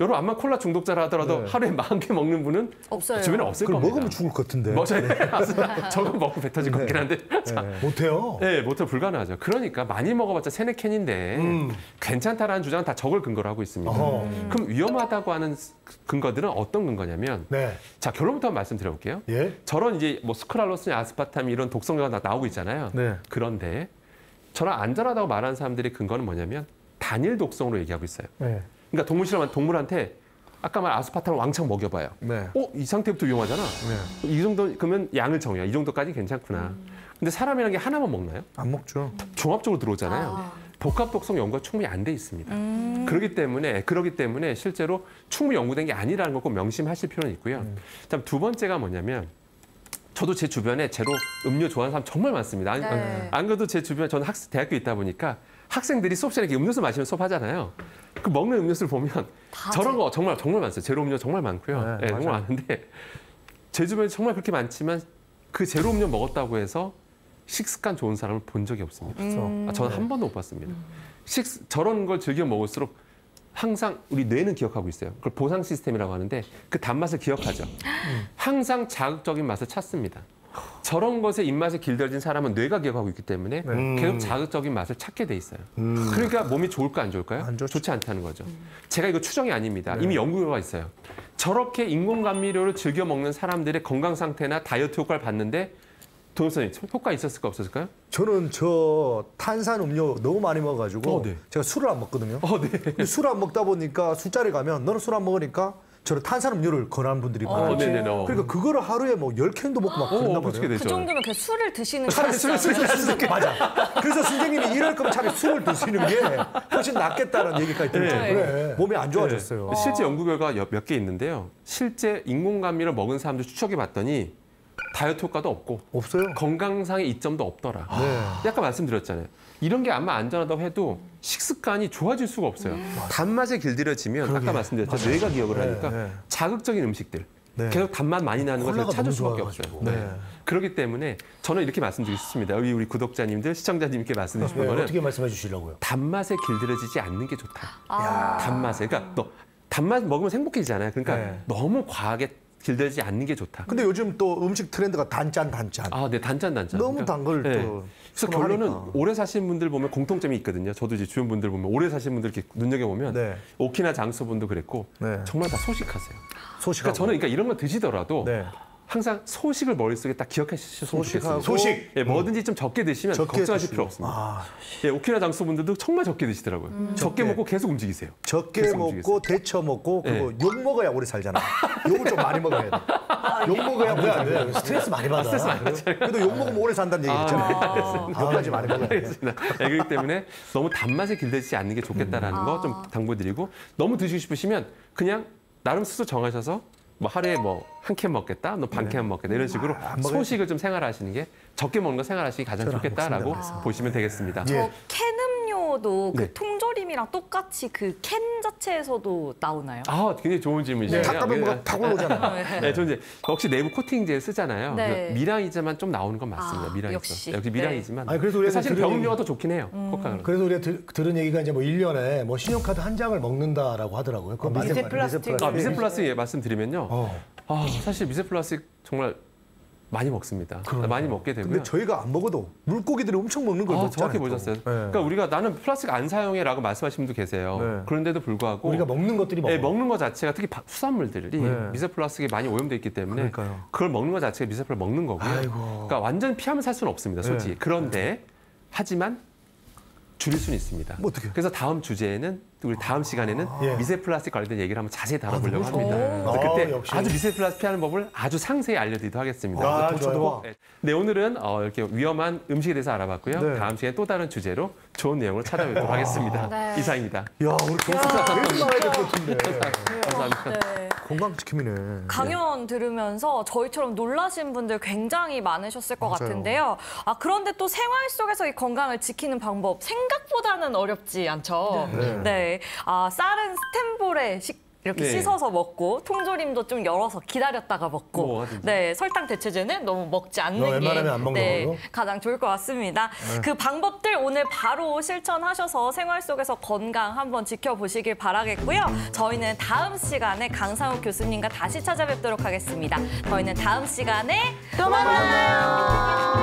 S1: 여러분 암만 콜라 중독자라 하더라도 하루에 40개 먹는 분은
S3: 없어요.
S1: 주변에 없을
S2: 그걸
S1: 겁니다.
S2: 먹으면 죽을 것 같은데.
S1: 맞아요. 저거 먹고 배 터질 것 같긴 한데. 자,
S4: 못해요.
S1: 네, 못해 불가능하죠. 그러니까 많이 먹어봤자 3-4캔인데 괜찮다라는 주장은 다 저걸 근거로 하고 있습니다. 그럼 위험하다고 하는 근거들은 어떤 근거냐면
S4: 네.
S1: 자 결론부터 말씀드려볼게요.
S4: 예.
S1: 저런 이제 뭐 스크랄로스냐 아스파탐 이런 독성료가 다 나오고 있잖아요.
S2: 네.
S1: 그런데 저런 안전하다고 말하는 사람들의 근거는 뭐냐면 단일 독성으로 얘기하고 있어요.
S2: 네.
S1: 그러니까 동물한테 아까 말 아스파탐을 왕창 먹여봐요.
S2: 네.
S1: 이 상태부터 위험하잖아. 이 정도 그러면 양을 정해요. 이 정도까지 괜찮구나. 근데 사람이라는 게 하나만 먹나요?
S2: 안 먹죠.
S1: 종합적으로 들어오잖아요. 복합 독성 연구가 충분히 안 돼 있습니다. 그렇기 때문에 실제로 충분히 연구된 게 아니라는 걸 꼭 명심하실 필요는 있고요. 그다음 두 번째가 뭐냐면 저도 제 주변에 제로 음료 좋아하는 사람 정말 많습니다.
S3: 네.
S1: 안 그래도 제 주변에 저는 대학교에 있다 보니까 학생들이 수업시간에 이렇게 음료수 마시면 수업하잖아요. 그 먹는 음료수를 보면 저런 거 정말 많았어요. 제로 음료 정말 많고요.
S2: 네,
S1: 정말 많은데 제 주변에 정말 그렇게 많지만 그 제로 음료 먹었다고 해서 식습관 좋은 사람을 본 적이 없습니다. 저는 한 번도 못 봤습니다. 저런 걸 즐겨 먹을수록 항상 우리 뇌는 기억하고 있어요. 그걸 보상 시스템이라고 하는데 그 단맛을 기억하죠. 항상 자극적인 맛을 찾습니다. 저런 것에 입맛에 길들여진 사람은 뇌가 기억하고 있기 때문에 계속 자극적인 맛을 찾게 돼 있어요. 그러니까 몸이 좋을까 안 좋을까요?
S2: 안 좋죠.
S1: 좋지 않다는 거죠. 제가 이거 추정이 아닙니다. 이미 연구 결과가 있어요. 저렇게 인공감미료를 즐겨 먹는 사람들의 건강 상태나 다이어트 효과를 봤는데 동현 선생님 효과 있었을까 없었을까요?
S2: 저는 저 탄산 음료 너무 많이 먹어가지고
S1: 네.
S2: 제가 술을 안 먹거든요.
S1: 네.
S2: 근데 술을 안 먹다 보니까 술자리 가면 너는 술 안 먹으니까 저는 탄산 음료를 권하는 분들이 많아요.
S1: 네네.
S2: 그러니까 그거를 하루에 뭐 10캔도 먹고 막 그런단
S1: 그렇게
S2: 말이에요.
S1: 되죠.
S3: 그 정도면 그냥 술을 드시는
S2: 차라리 술을 드시는 맞아. 그래서 선생님이 이럴 거면 차라리 술을 드시는 게 훨씬 낫겠다는 얘기까지 들었죠.
S3: 네.
S2: 그래. 몸이 안 좋아졌어요.
S1: 실제 연구 결과 몇 개 있는데요. 실제 인공감미를 먹은 사람들 추적해 봤더니 다이어트 효과도 없고
S2: 없어요.
S1: 건강상의 이점도 없더라.
S2: 네.
S1: 아까 말씀드렸잖아요. 이런 게 아마 안전하다고 해도 식습관이 좋아질 수가 없어요. 단맛에 길들여지면 아까 말씀드렸죠. 뇌가 기억을 하니까
S2: 네.
S1: 자극적인 음식들
S2: 네.
S1: 계속 단맛 많이 나는 걸
S4: 콜라가
S1: 찾을
S4: 너무
S1: 수밖에
S4: 좋아가지고.
S1: 없어요.
S2: 네.
S1: 그렇기 때문에 저는 이렇게 말씀드리고 싶습니다. 우리 구독자님들, 시청자님께 말씀드리고 싶은
S4: 네,
S1: 거는
S4: 어떻게 말씀해 주시려고요?
S1: 단맛에 길들여지지 않는 게 좋다. 단맛에. 그러니까 단맛 먹으면 행복해지잖아요. 그러니까
S2: 네.
S1: 너무 과하게 길들여지지 않는 게 좋다.
S2: 근데 요즘 또 음식 트렌드가 단짠.
S1: 네, 단짠.
S2: 너무 단 걸 또.
S1: 그래서 결론은 오래 사신 분들 보면 공통점이 있거든요. 저도 이제 주변 분들 보면 오래 사신 분들 이렇게 눈여겨보면
S2: 네.
S1: 오키나 장수 분도 그랬고
S2: 네.
S1: 정말 다 소식하세요.
S2: 소식하고.
S1: 그러니까 이런 거 드시더라도
S2: 네.
S1: 항상 소식을 머릿속에 딱 기억하시면
S2: 소식하고.
S1: 좋겠습니다.
S4: 소식.
S1: 예, 뭐든지 좀 적게 드시면
S2: 적게
S1: 걱정하실
S2: 드시고.
S1: 필요 없습니다.
S2: 아,
S1: 예, 오키나 장수 분들도 정말 적게 드시더라고요. 적게 먹고 계속 움직이세요.
S2: 적게
S1: 계속
S2: 먹고
S1: 움직이세요.
S2: 데쳐 먹고 그리고 욕 먹어야 오래 살잖아. 욕을 좀 많이 먹어야 돼. 욕 먹어야 오래 안 돼.
S4: 스트레스 많이 받아.
S2: 그래도 욕 먹으면 오래 산다는 얘기 있잖아요. 욕까지 많이 먹어야 돼.
S1: 알겠습니다. 예, 그렇기 때문에 너무 단맛에 길들이지 않는 게 좋겠다라는 거 좀 당부드리고 너무 드시고 싶으시면 그냥 나름 스스로 정하셔서 뭐 하루에 뭐 한 캔 먹겠다, 너 반 캔 먹겠다 이런 식으로 소식을 좀 생활하시는 게 적게 먹는 거 생활하시기 가장 좋겠다라고 보시면 되겠습니다.
S2: 예.
S3: 저 캔 음료도 그
S1: 네.
S3: 통조림이랑 똑같이 그 캔 자체에서도 나오나요?
S1: 굉장히 좋은 질문이시네요.
S2: 탁 가면 뭐가 탁 올라오잖아.
S1: 네, 저 이제 역시 내부 코팅제 쓰잖아요.
S3: 네.
S1: 미량이지만 좀 나오는 건 맞습니다. 미량이
S3: 역시.
S1: 역시 미량이지만.
S4: 아니, 그래서 우리가
S1: 사실
S4: 들은
S1: 병음료가 더 좋긴 해요. 효과가.
S4: 그래서 우리가 들은 얘기가 이제 뭐 1년에 뭐 신용카드 한 장을 먹는다라고 하더라고요. 그거 맞는
S5: 미세
S4: 말이에요?
S5: 플라스틱.
S1: 미세 플라스틱 말씀드리면요. 사실 미세 플라스틱 정말 많이 먹습니다. 많이 먹게 되고요.
S2: 근데 저희가 안 먹어도 물고기들이 엄청 먹는 걸 먹잖아요.
S1: 정확히
S2: 또.
S1: 보셨어요.
S2: 네.
S1: 그러니까 우리가 나는 플라스틱 안 사용해라고 말씀하시는 분도 계세요.
S2: 네.
S1: 그런데도 불구하고
S4: 우리가 먹는 것들이
S1: 네, 먹는 것 자체가 특히 수산물들이
S2: 네.
S1: 미세 플라스틱이 많이 오염돼 있기 때문에
S2: 그러니까요.
S1: 그걸 먹는 것 자체가 미세 플라스틱 먹는 거고요.
S2: 아이고.
S1: 그러니까 완전 피하면 살 수는 없습니다, 솔직히.
S2: 네.
S1: 그런데 하지만 줄일 수는 있습니다.
S2: 뭐 어떻게?
S1: 그래서 다음 주제에는 우리 다음 시간에는
S4: 예.
S1: 미세 플라스틱 관련된 얘기를 한번 자세히 다뤄보려고 합니다.
S4: 오.
S1: 그래서 그때
S4: 역시.
S1: 아주 미세 플라스틱 피하는 법을 아주 상세히 알려드리도록 하겠습니다.
S4: 아, 좋아요.
S1: 네, 오늘은 이렇게 위험한 음식에 대해서 알아봤고요.
S2: 네.
S1: 다음 시간에 또 다른 주제로 좋은 내용으로 찾아뵙도록 하겠습니다.
S3: 네.
S1: 이상입니다.
S2: 야, 우리 교수님 계속 나와야 될 것 같은데.
S1: 감사합니다.
S3: 네.
S2: 건강지킴이네.
S3: 강연 들으면서 저희처럼 놀라신 분들 굉장히 많으셨을 것
S2: 맞아요.
S3: 같은데요. 그런데 또 생활 속에서 이 건강을 지키는 방법 생각보다는 어렵지 않죠. 네. 쌀은 스텐볼에 이렇게
S1: 네.
S3: 씻어서 먹고 통조림도 좀 열어서 기다렸다가 먹고
S1: 뭐하든지.
S3: 네, 설탕 대체제는 너무 먹지 않는 게
S4: 웬만하면 안 먹는 걸로?
S3: 가장 좋을 것 같습니다. 그 방법들 오늘 바로 실천하셔서 생활 속에서 건강 한번 지켜보시길 바라겠고요. 저희는 다음 시간에 강상욱 교수님과 다시 찾아뵙도록 하겠습니다. 저희는 다음 시간에 또 만나요.